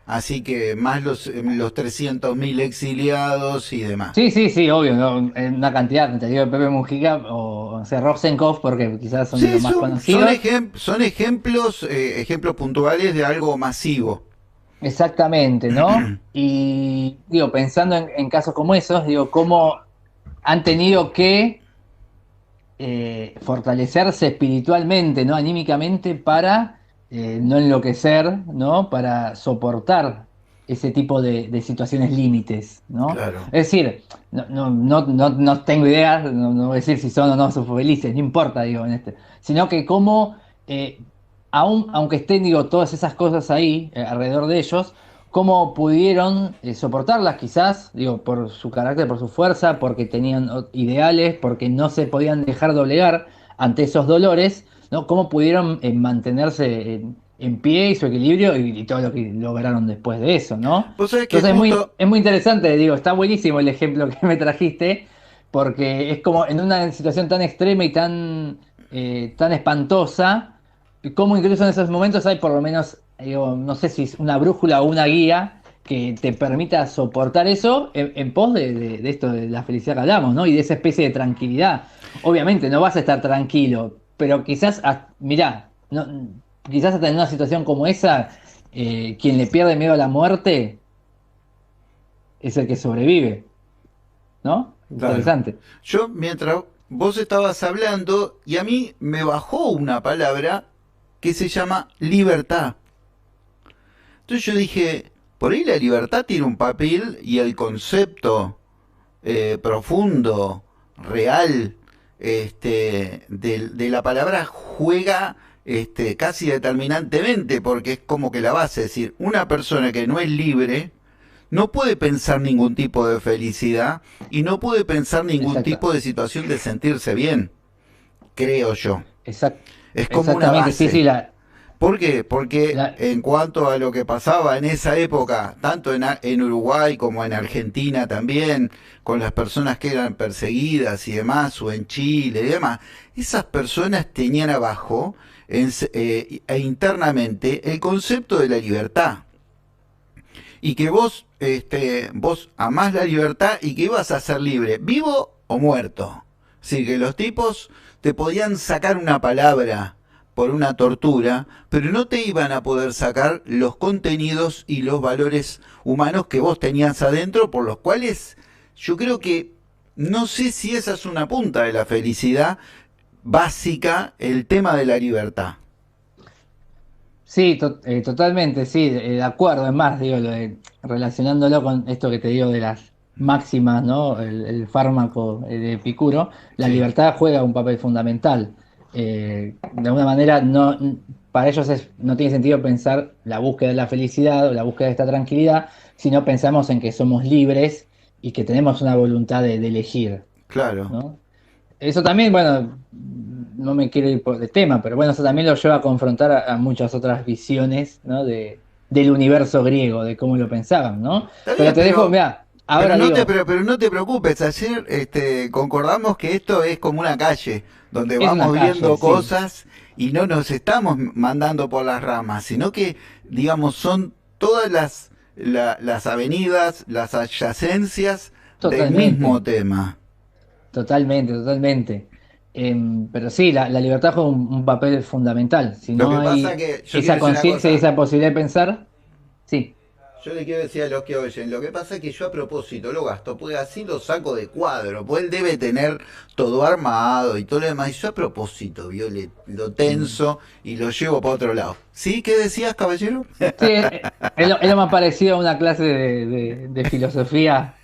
A: así que más los 300.000 exiliados y demás.
B: sí, sí, sí, obvio, ¿no? Una cantidad, te digo, el Pepe Mujica o sea, Rosenkopf, porque quizás son de
A: Sí,
B: los más conocidos.
A: son ejemplos, ejemplos puntuales de algo masivo.
B: Exactamente, ¿no? Y digo, pensando en casos como esos, digo, cómo han tenido que fortalecerse espiritualmente, ¿no? Anímicamente para no enloquecer, ¿no? Para soportar ese tipo de situaciones límites, ¿no?
A: Claro.
B: Es decir, no tengo idea, no voy a decir si son o no son felices, no importa, digo, sino que cómo, eh, aunque estén, digo, todas esas cosas ahí alrededor de ellos, cómo pudieron soportarlas quizás, digo, por su carácter, por su fuerza, porque tenían ideales, porque no se podían dejar doblegar ante esos dolores, ¿no? Cómo pudieron mantenerse en pie y su equilibrio y todo lo que lograron después de eso, ¿no?
A: Vos sabés que
B: Entonces
A: justo,
B: es muy interesante, digo, está buenísimo el ejemplo que me trajiste, porque es como en una situación tan extrema y tan espantosa, como incluso en esos momentos hay por lo menos, digo, no sé si es una brújula o una guía que te permita soportar eso en pos de esto de la felicidad que hablamos, ¿no? Y de esa especie de tranquilidad. Obviamente no vas a estar tranquilo, pero quizás, mirá, quizás hasta en una situación como esa, quien le pierde miedo a la muerte es el que sobrevive, ¿no?
A: claro,
B: Interesante.
A: yo mientras vos estabas hablando y a mí me bajó una palabra que se llama libertad. Entonces yo dije, por ahí la libertad tiene un papel y el concepto profundo, real, de la palabra juega, casi determinantemente, porque es como que la base, es decir, una persona que no es libre no puede pensar ningún tipo de felicidad y no puede pensar ningún
B: Exacto.
A: tipo de situación de sentirse bien, creo yo.
B: Exact-
A: Es como una
B: exactamente, sí, sí,
A: base. ¿Por qué? Porque
B: la-
A: en cuanto a lo que pasaba en esa época, tanto en Uruguay como en Argentina también, con las personas que eran perseguidas y demás, o en Chile y demás, esas personas tenían abajo e internamente el concepto de la libertad. Y que vos amás la libertad y que ibas a ser libre, vivo o muerto. Así que los tipos te podían sacar una palabra por una tortura, pero no te iban a poder sacar los contenidos y los valores humanos que vos tenías adentro, por los cuales yo creo que no sé si esa es una punta de la felicidad básica, el tema de la libertad.
B: Sí, totalmente, sí, de acuerdo. Es más, digo, relacionándolo con esto que te digo de las máximas, ¿no? El fármaco de Epicuro, la
A: Sí,
B: libertad juega un papel fundamental. De alguna manera, para ellos no tiene sentido pensar la búsqueda de la felicidad o la búsqueda de esta tranquilidad, sino pensamos en que somos libres y que tenemos una voluntad de elegir,
A: claro.
B: ¿no? Eso también, bueno, no me quiero ir por de tema, pero bueno, eso también lo lleva a confrontar a muchas otras visiones, ¿no? Del universo griego, de cómo lo pensaban, ¿no?
A: Está
B: Pero
A: bien,
B: te dejo, mira, ahora digo,
A: pero no te preocupes. Ayer concordamos que esto es como una calle donde
B: es una
A: vamos
B: calle,
A: viendo
B: sí,
A: cosas y no nos estamos mandando por las ramas, sino que, digamos, son todas las las avenidas, las adyacencias del
B: Totalmente,
A: mismo tema.
B: totalmente, totalmente. Pero sí, la libertad juega un papel fundamental. Si
A: Lo
B: no
A: que pasa
B: hay
A: que, yo quiero
B: esa
A: decir una
B: conciencia y
A: cosa,
B: esa posibilidad de pensar, sí.
A: yo le quiero decir a los que oyen, lo que pasa es que yo a propósito lo gasto, pues así lo saco de cuadro, pues él debe tener todo armado y todo lo demás, y yo a propósito, vio, lo
B: Mm.
A: tenso y lo llevo para otro lado. ¿Sí? ¿Qué decías, caballero?
B: Sí, es lo más parecido a una clase de filosofía,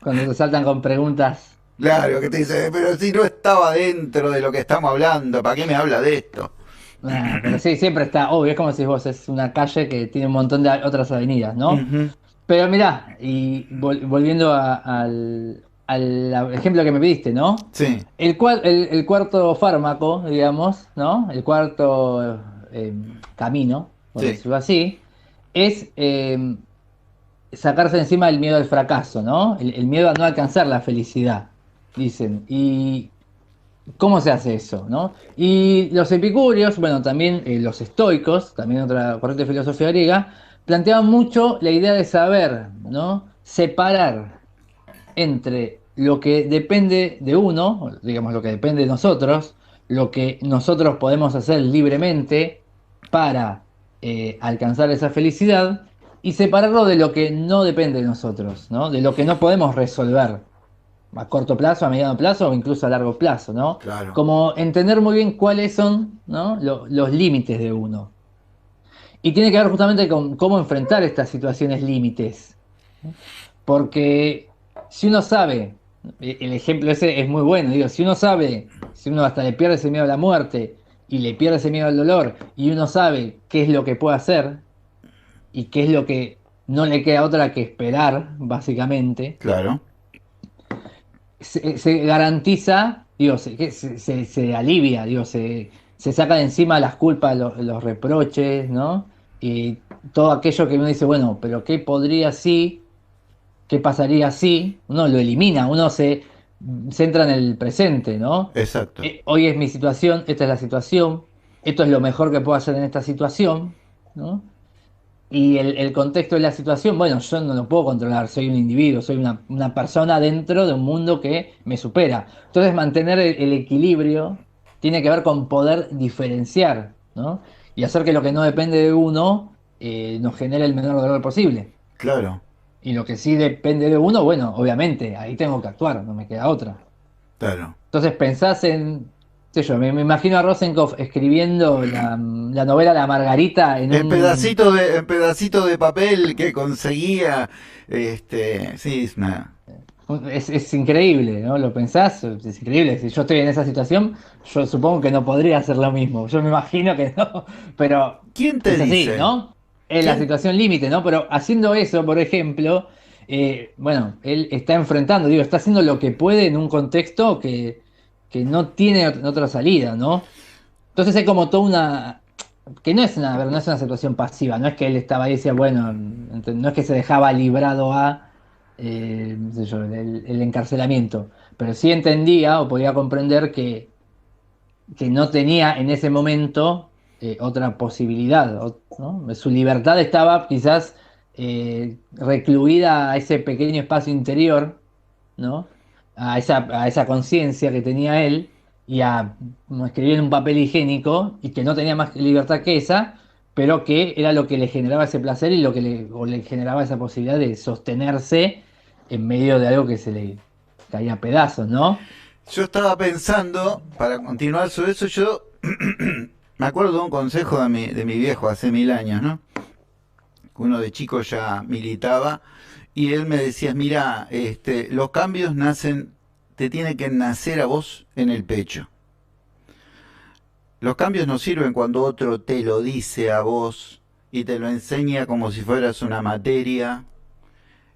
B: cuando te saltan con preguntas.
A: Claro, que te dice, pero si no estaba dentro de lo que estamos hablando, ¿para qué me habla de esto?
B: Pero sí, siempre está, obvio, es como si vos es una calle que tiene un montón de otras avenidas, ¿no?
A: Ujú.
B: Pero mirá, y volviendo al ejemplo que me pediste, ¿no?
A: Sí,
B: El cuarto fármaco, digamos, ¿no? El cuarto camino, por
A: sí,
B: decirlo así, es sacarse encima el miedo al fracaso, ¿no? El miedo a no alcanzar la felicidad, dicen. ¿Y cómo se hace eso, no? Y los epicúreos, bueno, también los estoicos, también otra corriente de filosofía griega, planteaban mucho la idea de saber, ¿no? Separar entre lo que depende de uno, digamos lo que depende de nosotros, lo que nosotros podemos hacer libremente para alcanzar esa felicidad, y separarlo de lo que no depende de nosotros, ¿no? De lo que no podemos resolver a corto plazo, a mediano plazo o incluso a largo plazo, ¿no?
A: claro,
B: Como entender muy bien cuáles son, ¿no? Los límites de uno. Y tiene que ver justamente con cómo enfrentar estas situaciones límites. Porque si uno sabe, el ejemplo ese es muy bueno, digo, si uno sabe, si uno hasta le pierde ese miedo a la muerte y le pierde ese miedo al dolor, y uno sabe qué es lo que puede hacer y qué es lo que no le queda otra que esperar, básicamente,
A: claro.
B: se garantiza, digo, se alivia, digo, se saca de encima las culpas, los reproches, ¿no? Y todo aquello que uno dice, bueno, pero ¿qué podría si? ¿Qué pasaría si? Uno lo elimina, uno se centra en el presente, ¿no?
A: Exacto,
B: Hoy es mi situación, esta es la situación, esto es lo mejor que puedo hacer en esta situación, ¿no? Y el contexto de la situación, bueno, yo no lo puedo controlar, soy un individuo, soy una persona dentro de un mundo que me supera. Entonces, mantener el equilibrio tiene que ver con poder diferenciar, ¿no? Y hacer que lo que no depende de uno nos genere el menor dolor posible.
A: claro,
B: Y lo que sí depende de uno, bueno, obviamente, ahí tengo que actuar, no me queda otra.
A: claro.
B: Entonces pensás en, qué sé yo, me imagino a Rosenkopf escribiendo la novela La Margarita en un.
A: En pedacito de papel que conseguía, sí, es una...
B: Es increíble, ¿no? Lo pensás, es increíble. Si yo estoy en esa situación, yo supongo que no podría hacer lo mismo. Yo me imagino que no, pero
A: ¿Quién te
B: es así,
A: dice?
B: ¿no? Es la
A: ¿Quién?
B: situación límite, ¿no? Pero haciendo eso, por ejemplo, bueno, él está enfrentando, digo, está haciendo lo que puede en un contexto que no tiene otra salida, ¿no? Entonces hay como toda una. Que no es una, a ver, no es una situación pasiva, no es que él estaba ahí y decía, bueno, no es que se dejaba librado a qué sé yo, el encarcelamiento, pero sí entendía o podía comprender que no tenía en ese momento otra posibilidad, ¿no? Su libertad estaba quizás recluida a ese pequeño espacio interior, ¿no? A esa conciencia que tenía él y a escribir en un papel higiénico y que no tenía más libertad que esa, pero que era lo que le generaba ese placer y lo que o le generaba esa posibilidad de sostenerse en medio de algo que se le caía a pedazos, ¿no?
A: Yo estaba pensando, para continuar sobre eso, yo me acuerdo de un consejo de mi viejo hace 1000 años, ¿no? Uno de chico ya militaba y él me decía, mira, los cambios nacen, te tiene que nacer a vos en el pecho. Los cambios no sirven cuando otro te lo dice a vos y te lo enseña como si fueras una materia,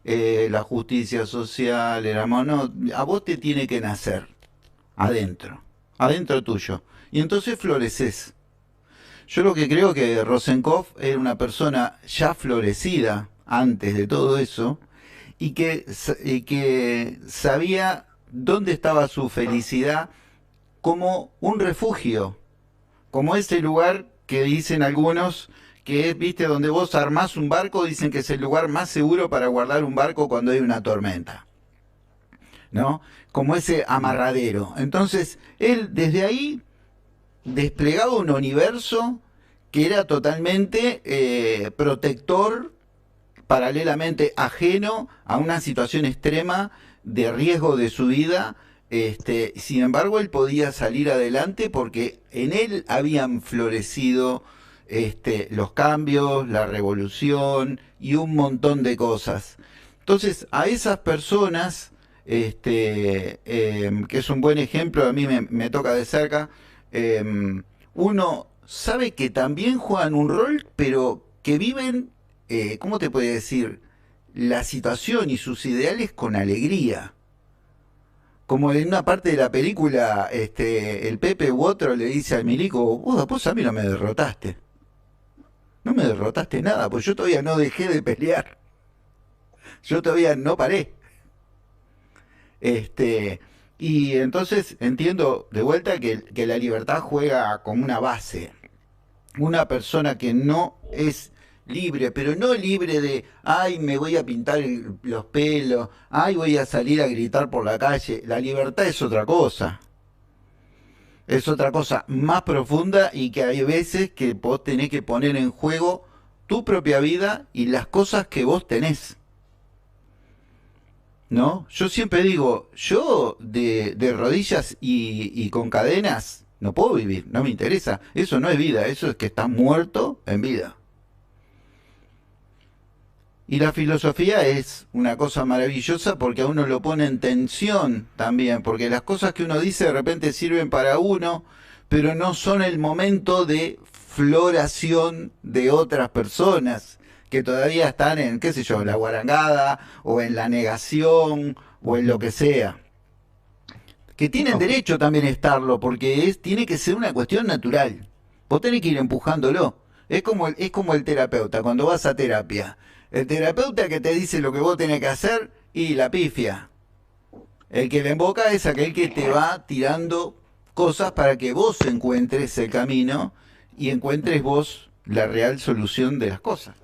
A: la justicia social, el amor, no, a vos te tiene que nacer adentro, adentro tuyo. Y entonces floreces. Yo lo que creo que Rosenkopf era una persona ya florecida antes de todo eso y que sabía dónde estaba su felicidad como un refugio, como ese lugar que dicen algunos que es, viste, donde vos armás un barco, dicen que es el lugar más seguro para guardar un barco cuando hay una tormenta, ¿no? Como ese amarradero. Entonces, él desde ahí desplegaba un universo que era totalmente protector, paralelamente ajeno a una situación extrema de riesgo de su vida. Sin embargo, él podía salir adelante porque en él habían florecido los cambios, la revolución y un montón de cosas. Entonces, a esas personas, que es un buen ejemplo, a mí me toca de cerca, uno sabe que también juegan un rol, pero que viven, ¿cómo te puede decir? La situación y sus ideales con alegría. Como en una parte de la película, el Pepe u otro le dice al milico, vos a mí no me derrotaste. No me derrotaste nada, pues yo todavía no dejé de pelear. Yo todavía no paré. Este, y entonces entiendo de vuelta que la libertad juega como una base. Una persona que no es libre, pero no libre de, ay, me voy a pintar los pelos, ay, voy a salir a gritar por la calle. La libertad es otra cosa. Es otra cosa más profunda y que hay veces que vos tenés que poner en juego tu propia vida y las cosas que vos tenés. ¿No? Yo siempre digo, yo de rodillas y con cadenas no puedo vivir, no me interesa. Eso no es vida, eso es que estás muerto en vida. Y la filosofía es una cosa maravillosa porque a uno lo pone en tensión también, porque las cosas que uno dice de repente sirven para uno, pero no son el momento de floración de otras personas que todavía están en, qué sé yo, la guarangada o en la negación o en lo que sea. Que tienen derecho también a estarlo, porque tiene que ser una cuestión natural. Vos tenés que ir empujándolo. Es como el terapeuta, cuando vas a terapia. El terapeuta que te dice lo que vos tenés que hacer y la pifia. El que le emboca es aquel que te va tirando cosas para que vos encuentres el camino y encuentres vos la real solución de las cosas.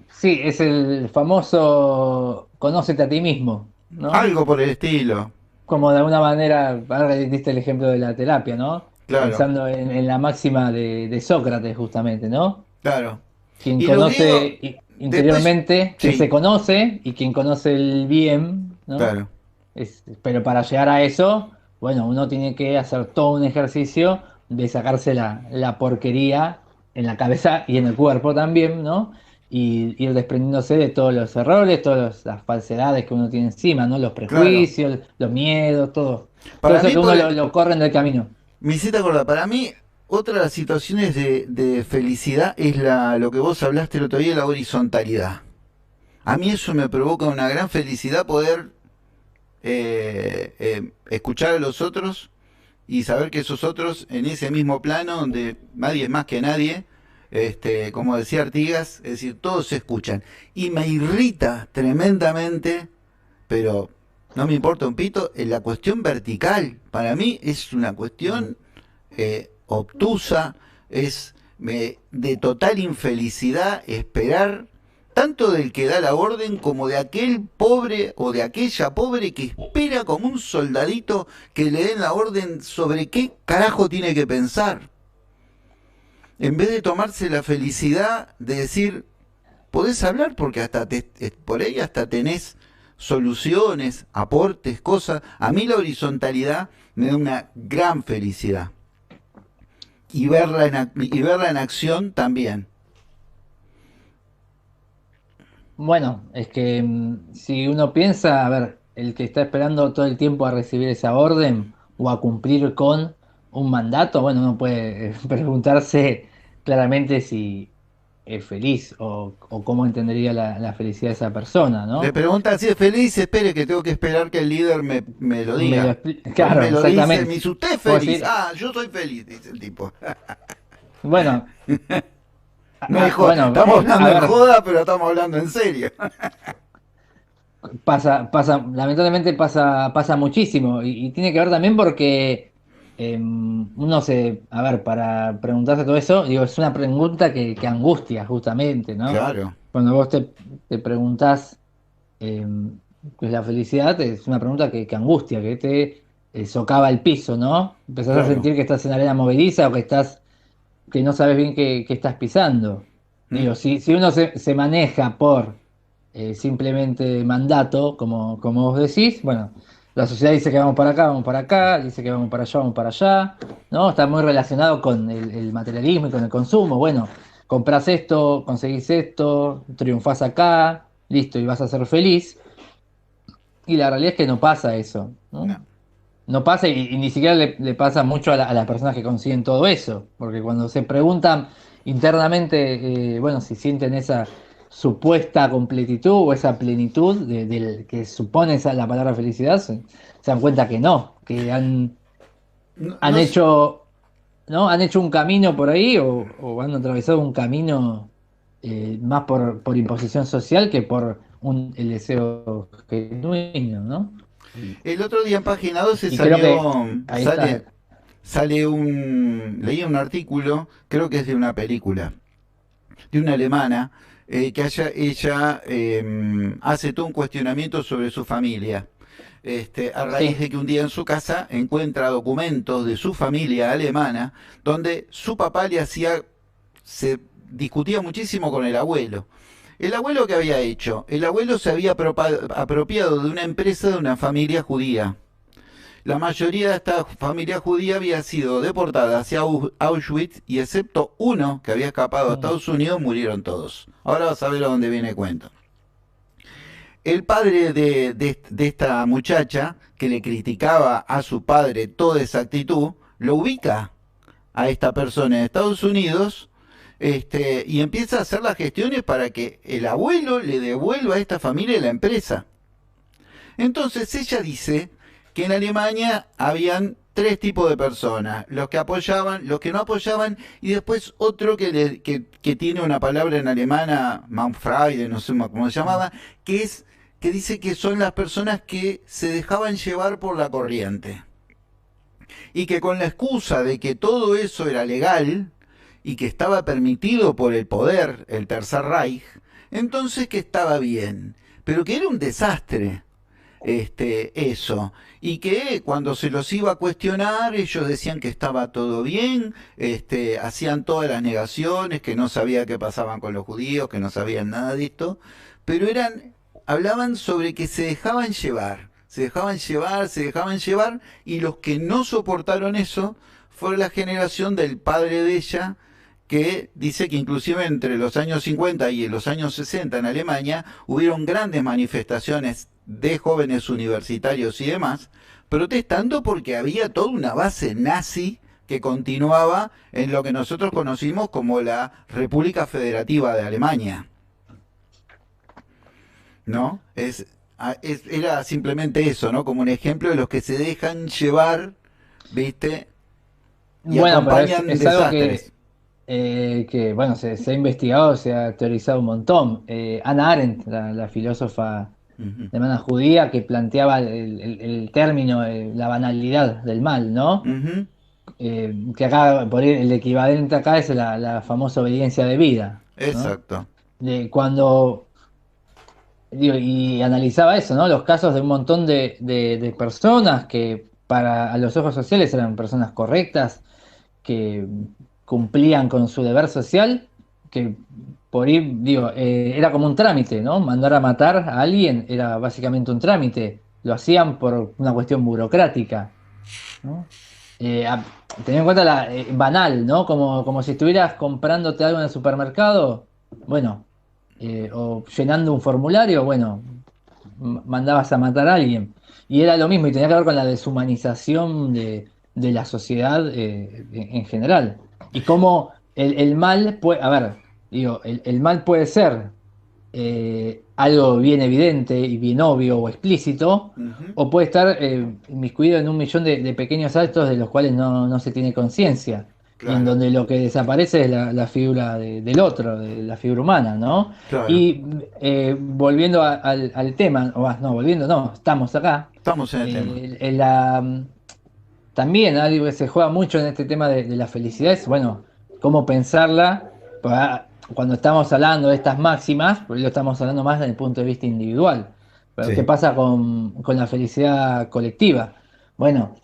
B: Sí, es el famoso conócete a ti mismo, ¿no?
A: Algo por el estilo.
B: Como de alguna manera, ahora diste el ejemplo de la terapia, ¿no?
A: Claro,
B: Pensando en la máxima de Sócrates, justamente, ¿no?
A: claro.
B: Quien
A: Y los griegos,
B: conoce
A: después,
B: interiormente, que se
A: sí,
B: conoce, y quien conoce el bien, ¿no?
A: claro.
B: Pero para llegar a eso, bueno, uno tiene que hacer todo un ejercicio de sacarse la porquería en la cabeza y en el cuerpo también, ¿no? Y ir desprendiéndose de todos los errores, todas las falsedades que uno tiene encima, ¿no? Los
A: Claro.
B: prejuicios, los miedos, todo
A: Para
B: eso
A: mí,
B: que uno lo corre en el camino.
A: me hiciste acordar, para mí, otra de las situaciones de felicidad es lo que vos hablaste el otro día, la horizontalidad. A mí eso me provoca una gran felicidad poder escuchar a los otros y saber que esos otros en ese mismo plano donde nadie es más que nadie, como decía Artigas, es decir, todos se escuchan. Y me irrita tremendamente, pero no me importa un pito, en la cuestión vertical. Para mí es una cuestión obtusa, es de total infelicidad esperar tanto del que da la orden como de aquel pobre o de aquella pobre que espera como un soldadito que le den la orden sobre qué carajo tiene que pensar. En vez de tomarse la felicidad de decir, podés hablar porque por ahí hasta tenés soluciones, aportes, cosas. A mí la horizontalidad me da una gran felicidad. Y verla en acción también.
B: Bueno, es que si uno piensa, a ver, el que está esperando todo el tiempo a recibir esa orden o a cumplir con un mandato, bueno, uno puede preguntarse claramente si es feliz o cómo entendería la felicidad de esa persona,
A: Le
B: ¿no?
A: preguntan si es feliz, espere que tengo que esperar que el líder me lo diga. Él
B: Claro,
A: me lo dice, me
B: exactamente.
A: dice, ¿usted es
B: Puedo
A: feliz?
B: decir,
A: Ah, yo soy feliz, dice el tipo.
B: bueno,
A: No es joda.
B: bueno,
A: Estamos hablando
B: a
A: en
B: ver.
A: joda, pero estamos hablando en serio.
B: Lamentablemente pasa muchísimo y tiene que ver también porque a ver, para preguntarse todo eso, digo, es una pregunta que angustia justamente, ¿no?
A: Claro.
B: Cuando vos te preguntás eh, qué es la felicidad, es una pregunta que angustia, que te socava el piso, ¿no? Empezás a
A: Claro.
B: sentir que estás en arena movediza o que no sabes bien qué estás pisando.
A: Mm.
B: Digo, si uno se maneja por simplemente mandato, como vos decís, bueno, la sociedad dice que vamos para acá, vamos para acá, dice que vamos para allá, ¿no? Está muy relacionado con el materialismo y con el consumo. Bueno, compras esto, conseguís esto, triunfás acá, listo, y vas a ser feliz. Y la realidad es que no pasa eso,
A: No.
B: ¿no? No pasa y ni siquiera le pasa mucho a las personas que consiguen todo eso, porque cuando se preguntan internamente, bueno, si sienten esa supuesta completitud o esa plenitud que supone la palabra felicidad, se dan cuenta que no, que
A: No,
B: han
A: no
B: hecho, ¿no? Han hecho un camino por ahí o han atravesado un camino más por imposición social que por el deseo genuino, ¿no? Y,
A: El otro día en Página 12
B: y creo que
A: salió,
B: ahí está.
A: leí un artículo, creo que es de una película, de una alemana, que ella hace todo un cuestionamiento sobre su familia. A raíz
B: Sí.
A: de que un día en su casa encuentra documentos de su familia alemana, donde su papá se discutía muchísimo con el abuelo. El abuelo que había hecho, el abuelo se había apropiado de una empresa de una familia judía. La mayoría de esta familia judía había sido deportada hacia Auschwitz y excepto uno que había escapado a
B: Mm,
A: Estados Unidos, murieron todos. Ahora vas a ver a dónde viene el cuento. El padre de esta muchacha, que le criticaba a su padre toda esa actitud, lo ubica a esta persona en Estados Unidos, y empieza a hacer las gestiones para que el abuelo le devuelva a esta familia la empresa. Entonces ella dice que en Alemania habían tres tipos de personas, los que apoyaban, los que no apoyaban, y después otro que tiene una palabra en alemana, Manfreude, no sé cómo se
B: mm,
A: llamaba, que dice que son las personas que se dejaban llevar por la corriente. Y que con la excusa de que todo eso era legal y que estaba permitido por el poder, el Tercer Reich, entonces que estaba bien, pero que era un desastre eso, y que cuando se los iba a cuestionar ellos decían que estaba todo bien, hacían todas las negaciones, que no sabía qué pasaban con los judíos, que no sabían nada de esto, pero hablaban sobre que se dejaban llevar, se dejaban llevar, se dejaban llevar, y los que no soportaron eso fue la generación del padre de ella, que dice que inclusive entre los años 50 y los años 60 en Alemania hubieron grandes manifestaciones de jóvenes universitarios y demás, protestando porque había toda una base nazi que continuaba en lo que nosotros conocimos como la República Federativa de Alemania, ¿no? Era simplemente eso, ¿no? Como un ejemplo de los que se dejan llevar, ¿viste? Y
B: Bueno, pero
A: acompañan
B: es algo
A: desastres.
B: bueno, se ha investigado, se ha teorizado un montón. Hannah Arendt, la filósofa
A: Ujú.
B: alemana judía, que planteaba el término, la banalidad del mal, ¿no?
A: Ujú.
B: Que acá, por ahí, el equivalente acá es la famosa obediencia de vida, ¿no?
A: Exacto.
B: Cuando, digo, y analizaba eso, ¿no? Los casos de un montón de personas que para a los ojos sociales eran personas correctas, que cumplían con su deber social, que por ir, digo, era como un trámite, ¿no? Mandar a matar a alguien era básicamente un trámite. Lo hacían por una cuestión burocrática, ¿no? Tener en cuenta banal, ¿no? Como si estuvieras comprándote algo en el supermercado, bueno, o llenando un formulario, bueno, mandabas a matar a alguien. Y era lo mismo, y tenía que ver con la deshumanización de la sociedad en general. Y cómo el mal puede, a ver, digo, el mal puede ser algo bien evidente y bien obvio o explícito,
A: Ujú.
B: o puede estar inmiscuido en un millón de pequeños actos de los cuales no se tiene conciencia. Y en
A: Claro,
B: donde lo que desaparece es la figura del otro, de la figura humana, ¿no?
A: claro.
B: Y volviendo al tema, no, volviendo, no, estamos acá.
A: Estamos en el tema.
B: La, también algo que se juega mucho en este tema de la felicidad es, bueno, cómo pensarla cuando estamos hablando de estas máximas, porque lo estamos hablando más desde el punto de vista individual. Pero ¿qué
A: Sí.
B: pasa con la felicidad colectiva? Bueno,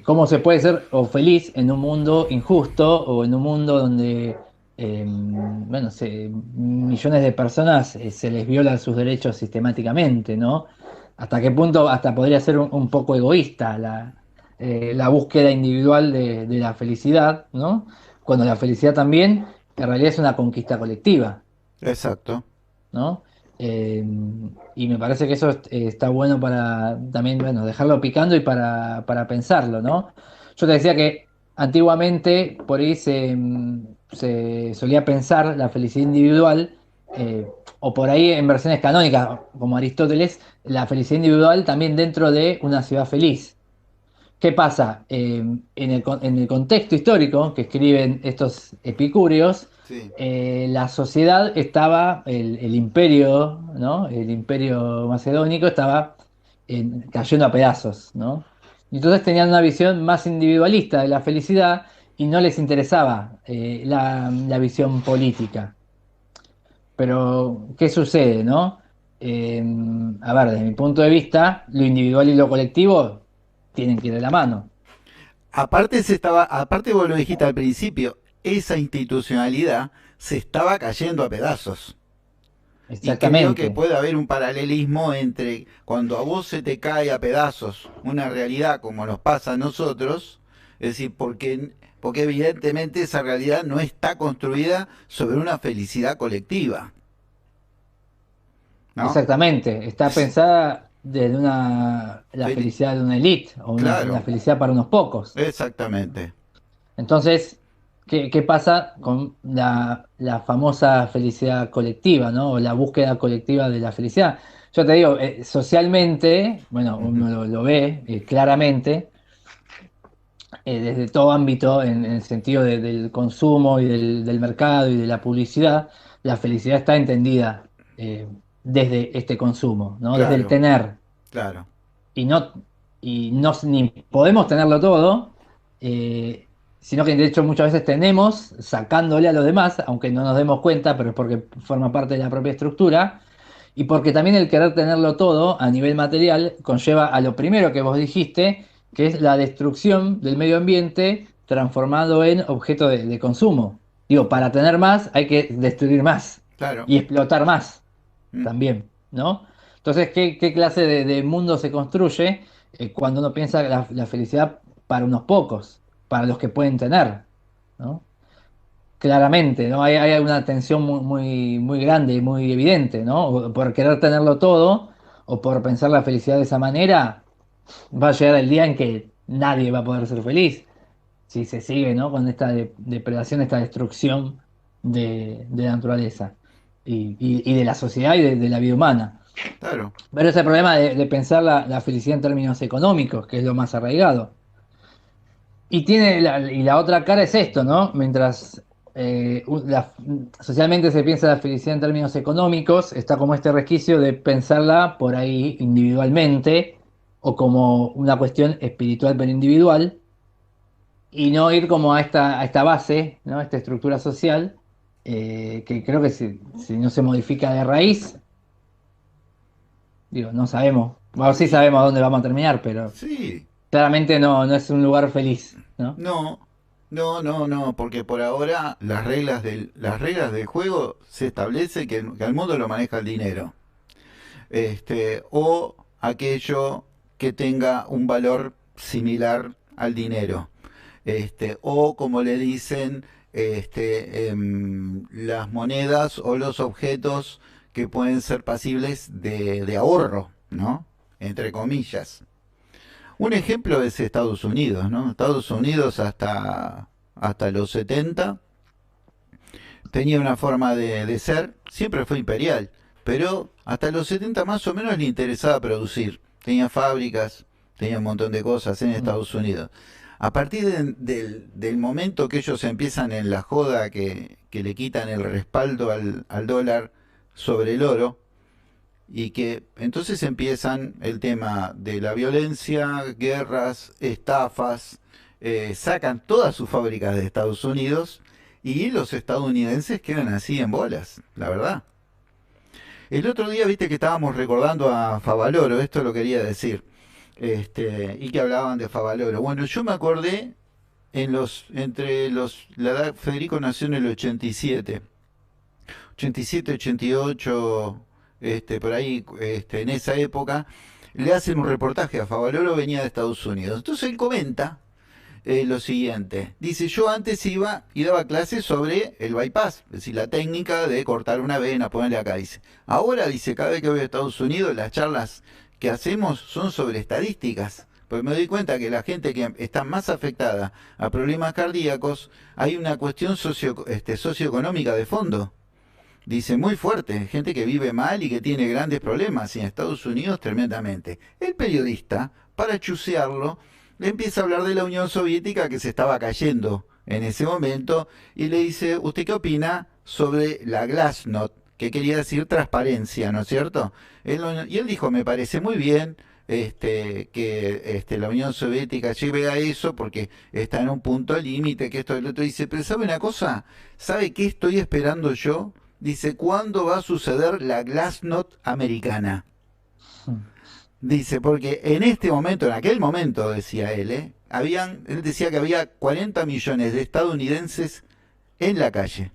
B: ¿cómo se puede ser o feliz en un mundo injusto o en un mundo donde, bueno, millones de personas se les violan sus derechos sistemáticamente, ¿no? ¿Hasta qué punto hasta podría ser un poco egoísta la búsqueda individual de la felicidad, ¿no? Cuando la felicidad también en realidad es una conquista colectiva,
A: Exacto.
B: ¿no? Eh, y me parece que eso está bueno para también, bueno, dejarlo picando y para pensarlo, ¿no? Yo te decía que antiguamente por ahí se solía pensar la felicidad individual, o por ahí en versiones canónicas, como Aristóteles, la felicidad individual también dentro de una ciudad feliz. ¿Qué pasa? En el contexto histórico que escriben estos epicúreos,
A: Sí.
B: la sociedad estaba, el imperio, ¿no? El imperio macedónico estaba cayendo a pedazos, ¿no? Y entonces tenían una visión más individualista de la felicidad y no les interesaba la visión política. Pero, ¿qué sucede, no? Eh, a ver, desde mi punto de vista, lo individual y lo colectivo tienen que ir de la mano.
A: Aparte vos lo dijiste al principio, esa institucionalidad se estaba cayendo a pedazos. Y creo que
B: Exactamente,
A: puede haber un paralelismo entre cuando a vos se te cae a pedazos una realidad como nos pasa a nosotros, es decir, porque evidentemente esa realidad no está construida sobre una felicidad colectiva, ¿no?
B: exactamente. Está pensada desde la
A: Feli-
B: felicidad de una élite o una
A: claro,
B: felicidad para unos pocos.
A: exactamente.
B: Entonces, ¿qué pasa con la famosa felicidad colectiva, ¿no? O la búsqueda colectiva de la felicidad? Yo te digo, socialmente, bueno,
A: Ujú.
B: uno lo ve claramente, desde todo ámbito, en el sentido del consumo y del mercado y de la publicidad, la felicidad está entendida desde este consumo, ¿no? Desde el
A: Claro,
B: tener.
A: claro,
B: Y no, y no ni podemos tenerlo todo, eh, sino que de hecho muchas veces tenemos sacándole a los demás, aunque no nos demos cuenta, pero es porque forma parte de la propia estructura. Y porque también el querer tenerlo todo a nivel material conlleva a lo primero que vos dijiste, que es la destrucción del medio ambiente transformado en objeto de consumo. Digo, para tener más hay que destruir más
A: claro.
B: y explotar más
A: Mm.
B: también, ¿no? Entonces, ¿qué clase de mundo se construye cuando uno piensa la felicidad para unos pocos, para los que pueden tener, ¿no? Claramente, ¿no? Hay una tensión muy grande y muy evidente, ¿no? O por querer tenerlo todo o por pensar la felicidad de esa manera, va a llegar el día en que nadie va a poder ser feliz si se sigue, ¿no? Con esta depredación, esta destrucción de la naturaleza y de la sociedad y de la vida humana.
A: Claro,
B: Pero ese problema de pensar la felicidad en términos económicos, que es lo más arraigado. Y la otra cara es esto, ¿no? Mientras socialmente se piensa la felicidad en términos económicos, está como este resquicio de pensarla por ahí individualmente o como una cuestión espiritual pero individual y no ir como a esta base, ¿no? A esta estructura social, que creo que si no se modifica de raíz, digo, no sabemos, bueno, sí
A: sí,
B: sabemos a dónde vamos a terminar, pero
A: sí.
B: claramente no es un lugar feliz, ¿no?
A: No, no, porque por ahora las reglas del juego se establece que al mundo lo maneja el dinero. O aquello que tenga un valor similar al dinero. O como le dicen, las monedas o los objetos que pueden ser pasibles de ahorro, ¿no? Entre comillas. Un ejemplo es Estados Unidos, ¿no? Estados Unidos hasta los 70 tenía una forma de ser, siempre fue imperial, pero hasta los 70 más o menos le interesaba producir. Tenía fábricas, tenía un montón de cosas en
B: Mm.
A: Estados Unidos. A partir del momento que ellos empiezan en la joda que le quitan el respaldo al dólar sobre el oro, y que entonces empiezan el tema de la violencia, guerras, estafas, sacan todas sus fábricas de Estados Unidos y los estadounidenses quedan así en bolas, la verdad. El otro día, viste que estábamos recordando a Favaloro, esto lo quería decir, y que hablaban de Favaloro. Bueno, yo me acordé la edad, Federico nació en el 87, 87, 88, por ahí, en esa época, le hacen un reportaje a Favaloro, venía de Estados Unidos. Entonces él comenta lo siguiente. Dice, yo antes iba y daba clases sobre el bypass, es decir, la técnica de cortar una vena, ponerle acá. Dice, ahora, dice, cada vez que voy a Estados Unidos, las charlas que hacemos son sobre estadísticas. Porque me doy cuenta que la gente que está más afectada a problemas cardíacos, hay una cuestión socioeconómica de fondo. Dice, muy fuerte, gente que vive mal y que tiene grandes problemas, y en Estados Unidos tremendamente. El periodista, para chusearlo, le empieza a hablar de la Unión Soviética que se estaba cayendo en ese momento y le dice, ¿usted qué opina sobre la Glasnost? Que quería decir transparencia, ¿no es cierto? Y él dijo, me parece muy bien que la Unión Soviética llegue a eso porque está en un punto límite, que esto y lo otro. Dice, pero ¿sabe una cosa? ¿Sabe qué estoy esperando yo? Dice, ¿cuándo va a suceder la Glasnost americana? Dice, porque en este momento, en aquel momento, decía él, él decía que había 40 millones de estadounidenses en la calle.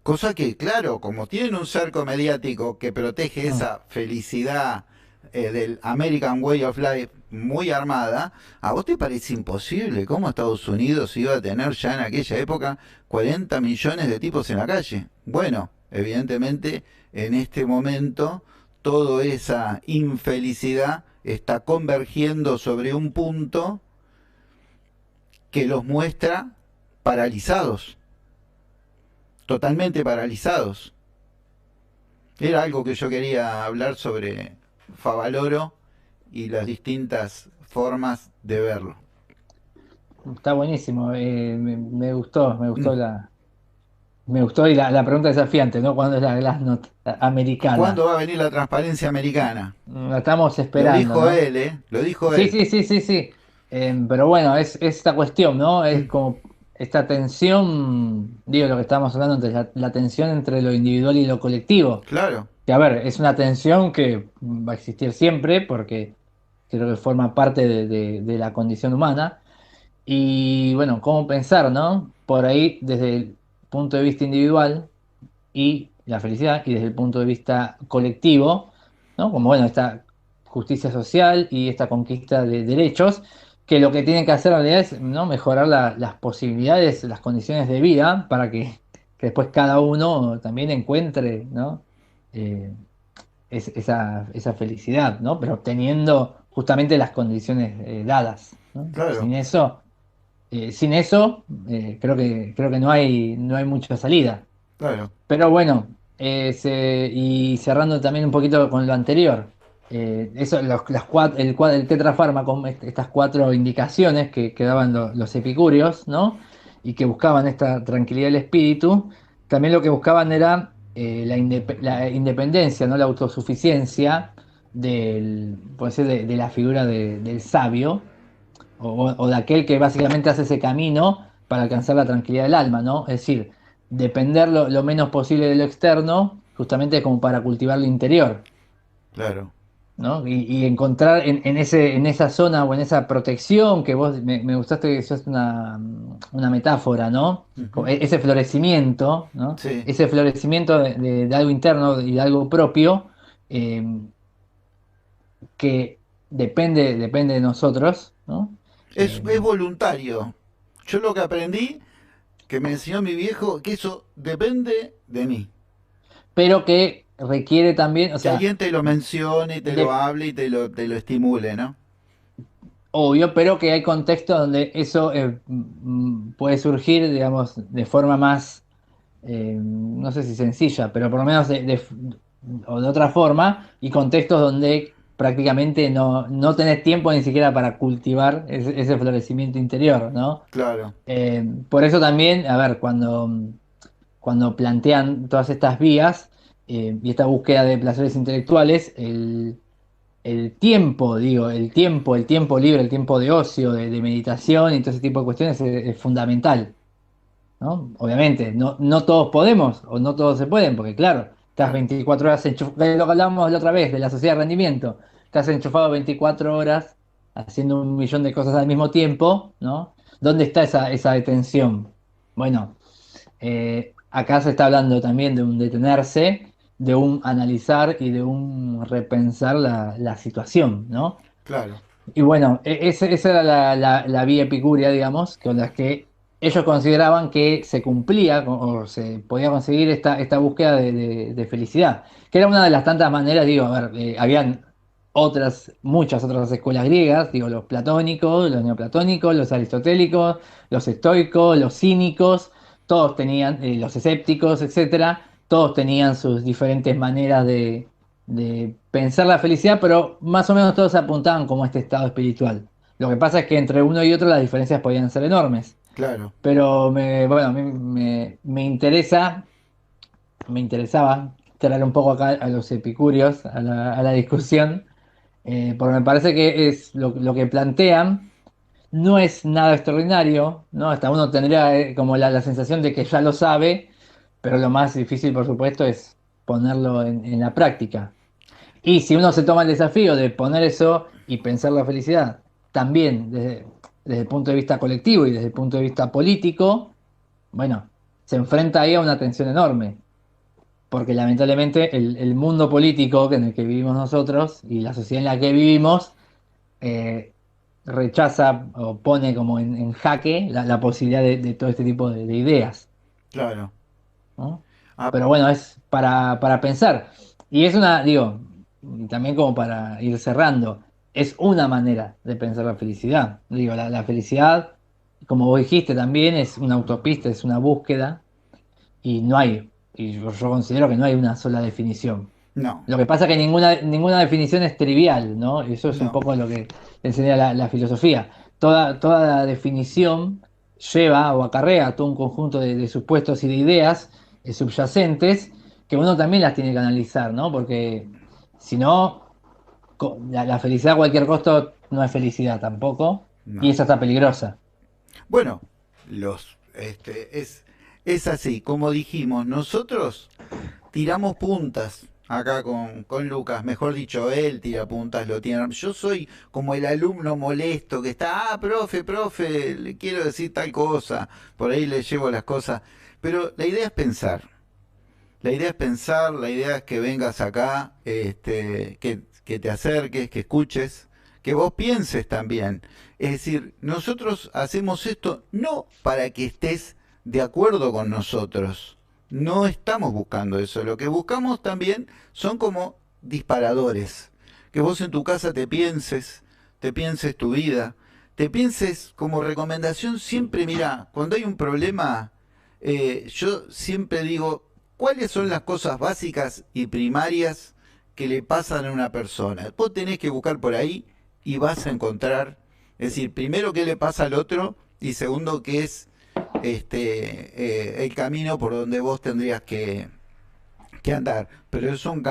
A: Cosa que, claro, como tienen un cerco mediático que protege esa felicidad del American Way of Life muy armada, ¿a vos te parece imposible cómo Estados Unidos iba a tener ya en aquella época 40 millones de tipos en la calle? Bueno, evidentemente en este momento toda esa infelicidad está convergiendo sobre un punto que los muestra paralizados, totalmente paralizados. Era algo que yo quería hablar sobre Favaloro y las distintas formas de verlo.
B: Está buenísimo, me gustó me gustó y la pregunta desafiante, ¿no? ¿Cuándo es la Glasnost americana?
A: ¿Cuándo va a venir la transparencia americana?
B: La estamos
A: Lo
B: esperando,
A: dijo
B: ¿no?
A: él, ¿eh? Lo dijo
B: Sí,
A: él.
B: sí, sí, sí, sí. Pero bueno, es esta cuestión, ¿no? Es
A: Mm,
B: como esta tensión, digo, lo que estábamos hablando entre la tensión entre lo individual y lo colectivo.
A: claro,
B: Que a ver, es una tensión que va a existir siempre porque creo que forma parte de la condición humana. Y bueno, cómo pensar, ¿no? Por ahí desde el punto de vista individual y la felicidad y desde el punto de vista colectivo, ¿no? Como bueno, esta justicia social y esta conquista de derechos, que lo que tienen que hacer en realidad es, ¿no? Mejorar las posibilidades, las condiciones de vida para que después cada uno también encuentre, ¿no? Eh, esa felicidad, ¿no? Pero teniendo justamente las condiciones dadas, ¿no?
A: claro,
B: Sin eso, creo que no hay mucha salida.
A: claro.
B: Pero bueno, y cerrando también un poquito con lo anterior, eso, el tetrafármaco, estas cuatro indicaciones que daban los epicúreos, ¿no? Y que buscaban esta tranquilidad del espíritu, también lo que buscaban era la independencia, ¿no? La autosuficiencia puede ser de la figura del sabio o de aquel que básicamente hace ese camino para alcanzar la tranquilidad del alma, ¿no? Es decir, depender lo menos posible de lo externo, justamente como para cultivar lo interior,
A: Claro.
B: ¿no? Y encontrar en esa zona o en esa protección que vos me gustaste que eso es una metáfora, ¿no?
A: Ujú.
B: Ese florecimiento, ¿no?
A: Sí.
B: Ese florecimiento de algo interno y de algo propio eh, que depende de nosotros, ¿no?
A: Es voluntario. Yo lo que aprendí, que me enseñó mi viejo, que eso depende de mí.
B: Pero que requiere también, o
A: Que
B: sea,
A: alguien te lo mencione y te lo
B: de,
A: hable y te lo estimule, ¿no?
B: obvio, pero que hay contextos donde eso puede surgir, digamos, de forma más, no sé si sencilla, pero por lo menos o de otra forma, y contextos donde prácticamente no tenés tiempo ni siquiera para cultivar ese florecimiento interior, ¿no?
A: Claro.
B: Por eso también, a ver, cuando plantean todas estas vías, y esta búsqueda de placeres intelectuales, el tiempo, digo, el tiempo libre, el tiempo de ocio, de meditación y todo ese tipo de cuestiones es fundamental, ¿no? Obviamente, no todos podemos o no todos se pueden, porque claro, estás
A: Claro.
B: 24 horas enchufado, lo que hablábamos la otra vez de la sociedad de rendimiento, estás enchufado 24 horas haciendo un millón de cosas al mismo tiempo, ¿no? ¿Dónde está esa detención? Bueno, acá se está hablando también de un detenerse, de un analizar y de un repensar la situación, ¿no?
A: Claro.
B: Y bueno, esa era la vía epicúrea, digamos, con las que ellos consideraban que se cumplía o se podía conseguir esta búsqueda de felicidad, que era una de las tantas maneras, digo, a ver, habían muchas otras escuelas griegas, digo, los platónicos, los neoplatónicos, los aristotélicos, los estoicos, los cínicos, todos tenían, los escépticos, etcétera, todos tenían sus diferentes maneras de pensar la felicidad, pero más o menos todos apuntaban como a este estado espiritual. Lo que pasa es que entre uno y otro las diferencias podían ser enormes.
A: Claro.
B: Pero bueno, a mí me interesaba traer un poco acá a los epicúreos a la discusión, porque me parece que es lo que plantean no es nada extraordinario, ¿no? Hasta uno tendría como la sensación de que ya lo sabe, pero lo más difícil, por supuesto, es ponerlo en la práctica. Y si uno se toma el desafío de poner eso y pensar la felicidad también desde el punto de vista colectivo y desde el punto de vista político, bueno, se enfrenta ahí a una tensión enorme, porque lamentablemente el mundo político en el que vivimos nosotros y la sociedad en la que vivimos eh, rechaza o pone como en jaque la posibilidad de todo este tipo de ideas,
A: Claro.
B: ¿no?
A: Ah,
B: Pero bueno, es para pensar. Y es una, digo, y también como para ir cerrando, es una manera de pensar la felicidad. Digo, la felicidad, como vos dijiste también, es una autopista, es una búsqueda, y no hay, y yo considero que no hay una sola definición.
A: no,
B: Lo que pasa es que ninguna definición es trivial, ¿no? Eso es un
A: no.
B: poco lo que enseña la filosofía. Toda la definición lleva o acarrea todo un conjunto de supuestos y de ideas subyacentes que uno también las tiene que analizar, ¿no? Porque si no, la felicidad a cualquier costo no es felicidad tampoco, y
A: No.
B: esa está peligrosa.
A: Bueno, es así, como dijimos, nosotros tiramos puntas acá con Lucas, mejor dicho, él tira puntas, lo tiene. Yo soy como el alumno molesto que está, profe, le quiero decir tal cosa, por ahí le llevo las cosas, pero la idea es pensar. La idea es pensar, la idea es que vengas acá, que te acerques, que escuches, que vos pienses también. Es decir, nosotros hacemos esto no para que estés de acuerdo con nosotros. No estamos buscando eso. Lo que buscamos también son como disparadores. Que vos en tu casa te pienses tu vida, te pienses como recomendación siempre, mira, cuando hay un problema, yo siempre digo, ¿cuáles son las cosas básicas y primarias que le pasan a una persona? Vos tenés que buscar por ahí y vas a encontrar, es decir, primero qué le pasa al otro y segundo qué es el camino por donde vos tendrías que andar. Pero es un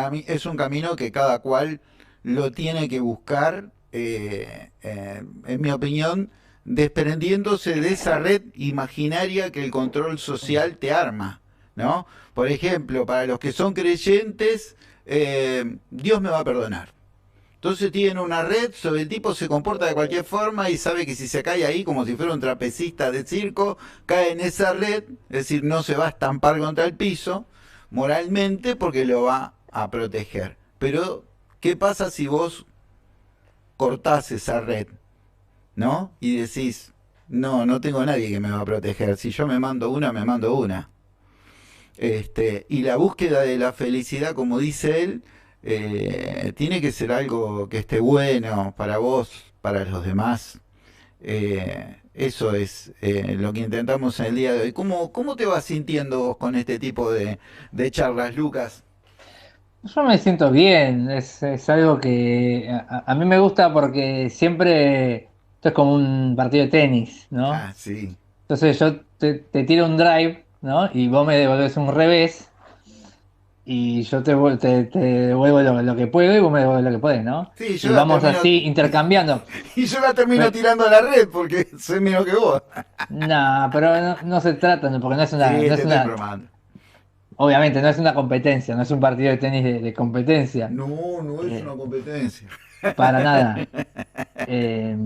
A: camino que cada cual lo tiene que buscar, en mi opinión, desprendiéndose de esa red imaginaria que el control social te arma, ¿no? Por ejemplo, para los que son creyentes, Dios me va a perdonar. Entonces tienen una red, sobre el tipo se comporta de cualquier forma y sabe que si se cae ahí como si fuera un trapecista de circo, cae en esa red, es decir, no se va a estampar contra el piso moralmente porque lo va a proteger. Pero, ¿qué pasa si vos cortás esa red, ¿no? Y decís, no tengo nadie que me va a proteger. Si yo me mando una, me mando una. Y la búsqueda de la felicidad, como dice él, tiene que ser algo que esté bueno para vos, para los demás. Eso es lo que intentamos en el día de hoy. ¿Cómo te vas sintiendo vos con este tipo de charlas, Lucas?
B: Yo me siento bien, es algo que a mí me gusta porque siempre esto es como un partido de tenis, ¿no?
A: Ah, sí,
B: Entonces yo te tiro un drive, ¿no? Y vos me devolvés un revés. y yo te devuelvo lo que puedo y vos me devuelves lo que podés, ¿no?
A: Sí, yo
B: Y
A: la
B: vamos
A: termino,
B: así intercambiando.
A: y yo la termino
B: Pero-
A: tirando a la red porque soy menos que vos.
B: No, pero no se trata, ¿no? Porque
A: Sí, te estoy bromando.
B: obviamente no es una competencia, no es un partido de tenis de competencia,
A: No, no es una
B: eh,
A: competencia.
B: para nada. Eh,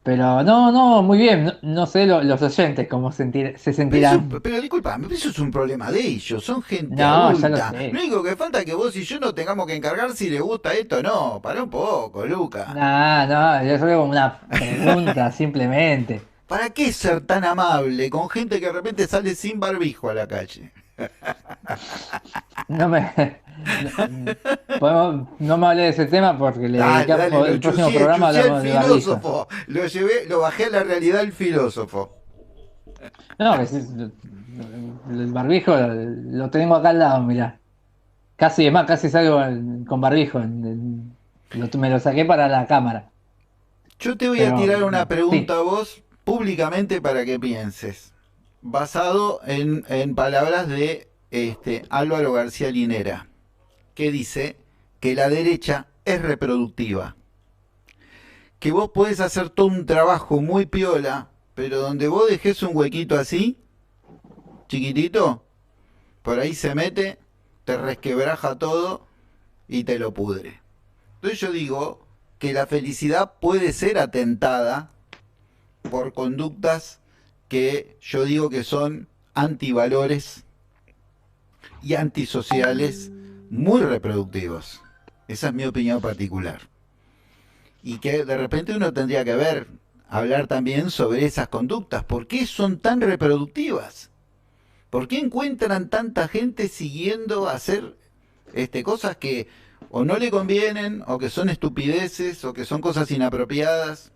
B: pero no, muy bien, no sé los oyentes cómo se sentirán.
A: Pero disculpame, eso es un problema de ellos, son gente
B: No, ya lo
A: adulta. Lo
B: sé.
A: único que falta es que vos y yo nos tengamos que encargar si les gusta esto o no. Pará un poco, Luca.
B: No, yo solo como una pregunta, simplemente.
A: ¿Para qué ser tan amable con gente que de repente sale sin barbijo a la calle?
B: No me, no me hablé de ese tema porque le
A: Dale, dale,
B: dedicamos
A: lo
B: el próximo
A: chucié,
B: programa
A: chucié al
B: hablamos de barbijo.
A: filósofo. Lo llevé, lo bajé a la realidad del filósofo.
B: No, que el barbijo lo tengo acá al lado, mirá. Casi, es más, casi salgo con barbijo. Me lo saqué para la cámara.
A: Yo te voy a
B: Pero
A: tirar una
B: sí,
A: pregunta a vos públicamente para que pienses. Basado en palabras de Álvaro García Linera, que dice que la derecha es reproductiva. Que vos podés hacer todo un trabajo muy piola, pero donde vos dejes un huequito así, chiquitito, por ahí se mete, te resquebraja todo y te lo pudre. Entonces yo digo que la felicidad puede ser atentada por conductas que yo digo que son antivalores y antisociales muy reproductivos. Esa es mi opinión particular. Y que de repente uno tendría que hablar también sobre esas conductas. ¿Por qué son tan reproductivas? ¿Por qué encuentran tanta gente siguiendo hacer cosas que o no le convienen, o que son estupideces, o que son cosas inapropiadas?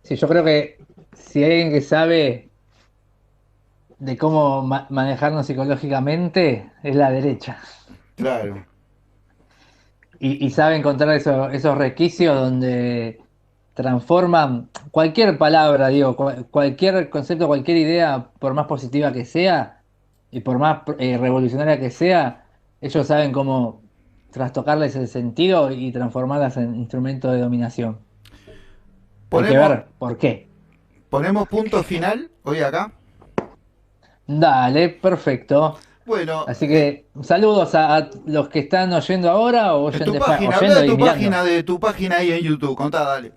B: sí, yo creo que si hay alguien que sabe de cómo manejarnos psicológicamente, es la derecha.
A: Claro.
B: Y sabe encontrar esos resquicios donde transforman cualquier palabra, digo, cualquier concepto, cualquier idea, por más positiva que sea y por más revolucionaria que sea, ellos saben cómo trastocarles el sentido y transformarlas en instrumentos de dominación. Hay que
A: Ponemos,
B: ver por qué.
A: ponemos punto final hoy acá.
B: Dale, perfecto.
A: Bueno,
B: Así que saludos a los que están oyendo ahora o
A: en tu
B: oyendo,
A: página, habla
B: oyendo
A: de
B: y
A: tu
B: mirando.
A: página, ahí en YouTube, contá, dale.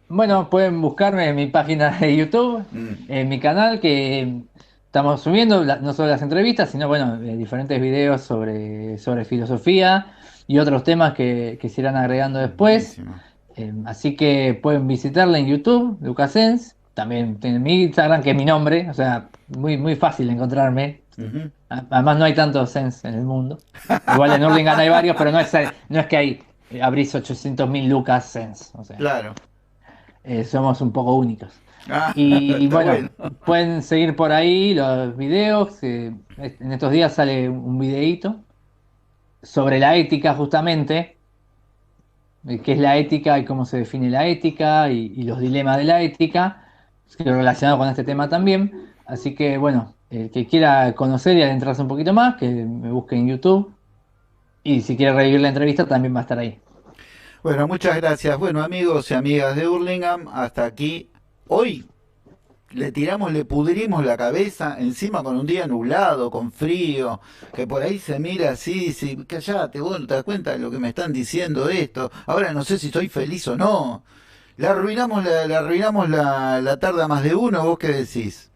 B: Bueno, pueden buscarme en mi página de YouTube,
A: Mm,
B: en mi canal, que estamos subiendo no solo las entrevistas, sino bueno, diferentes videos sobre filosofía y otros temas que se irán agregando después.
A: buenísimo.
B: Así que pueden visitarla en YouTube, Lucasens. También tienen mi Instagram, que es mi nombre, o sea, muy fácil encontrarme.
A: Ujú.
B: Además, no hay tantos Sens en el mundo. Igual en Hurlingham hay varios, pero no es que abrís 800.000 Lucas Sens. O sea.
A: Claro.
B: Somos un poco únicos.
A: Ah,
B: Y
A: está
B: bueno,
A: bueno.
B: pueden seguir por ahí los videos. En estos días sale un videíto sobre la ética justamente, qué es la ética y cómo se define la ética y los dilemas de la ética, relacionado con este tema también. Así que bueno, el que quiera conocer y adentrarse un poquito más, que me busque en YouTube. Y si quiere revivir la entrevista, también va a estar ahí.
A: Bueno, muchas gracias. Bueno, amigos y amigas de Hurlingham, hasta aquí. Hoy le tiramos, le pudrimos la cabeza encima con un día nublado, con frío, que por ahí se mira así, sí, callate, vos no te das cuenta de lo que me están diciendo de esto. Ahora no sé si soy feliz o no. Le arruinamos la tarde a más de uno, ¿vos qué decís?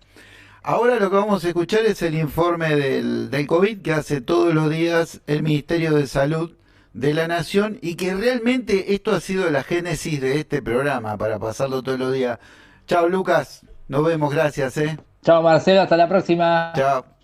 A: Ahora lo que vamos a escuchar es el informe del COVID que hace todos los días el Ministerio de Salud de la Nación, y que realmente esto ha sido la génesis de este programa para pasarlo todos los días. Chao, Lucas. Nos vemos, gracias,
B: Chao Marcelo, hasta la próxima.
A: Chao.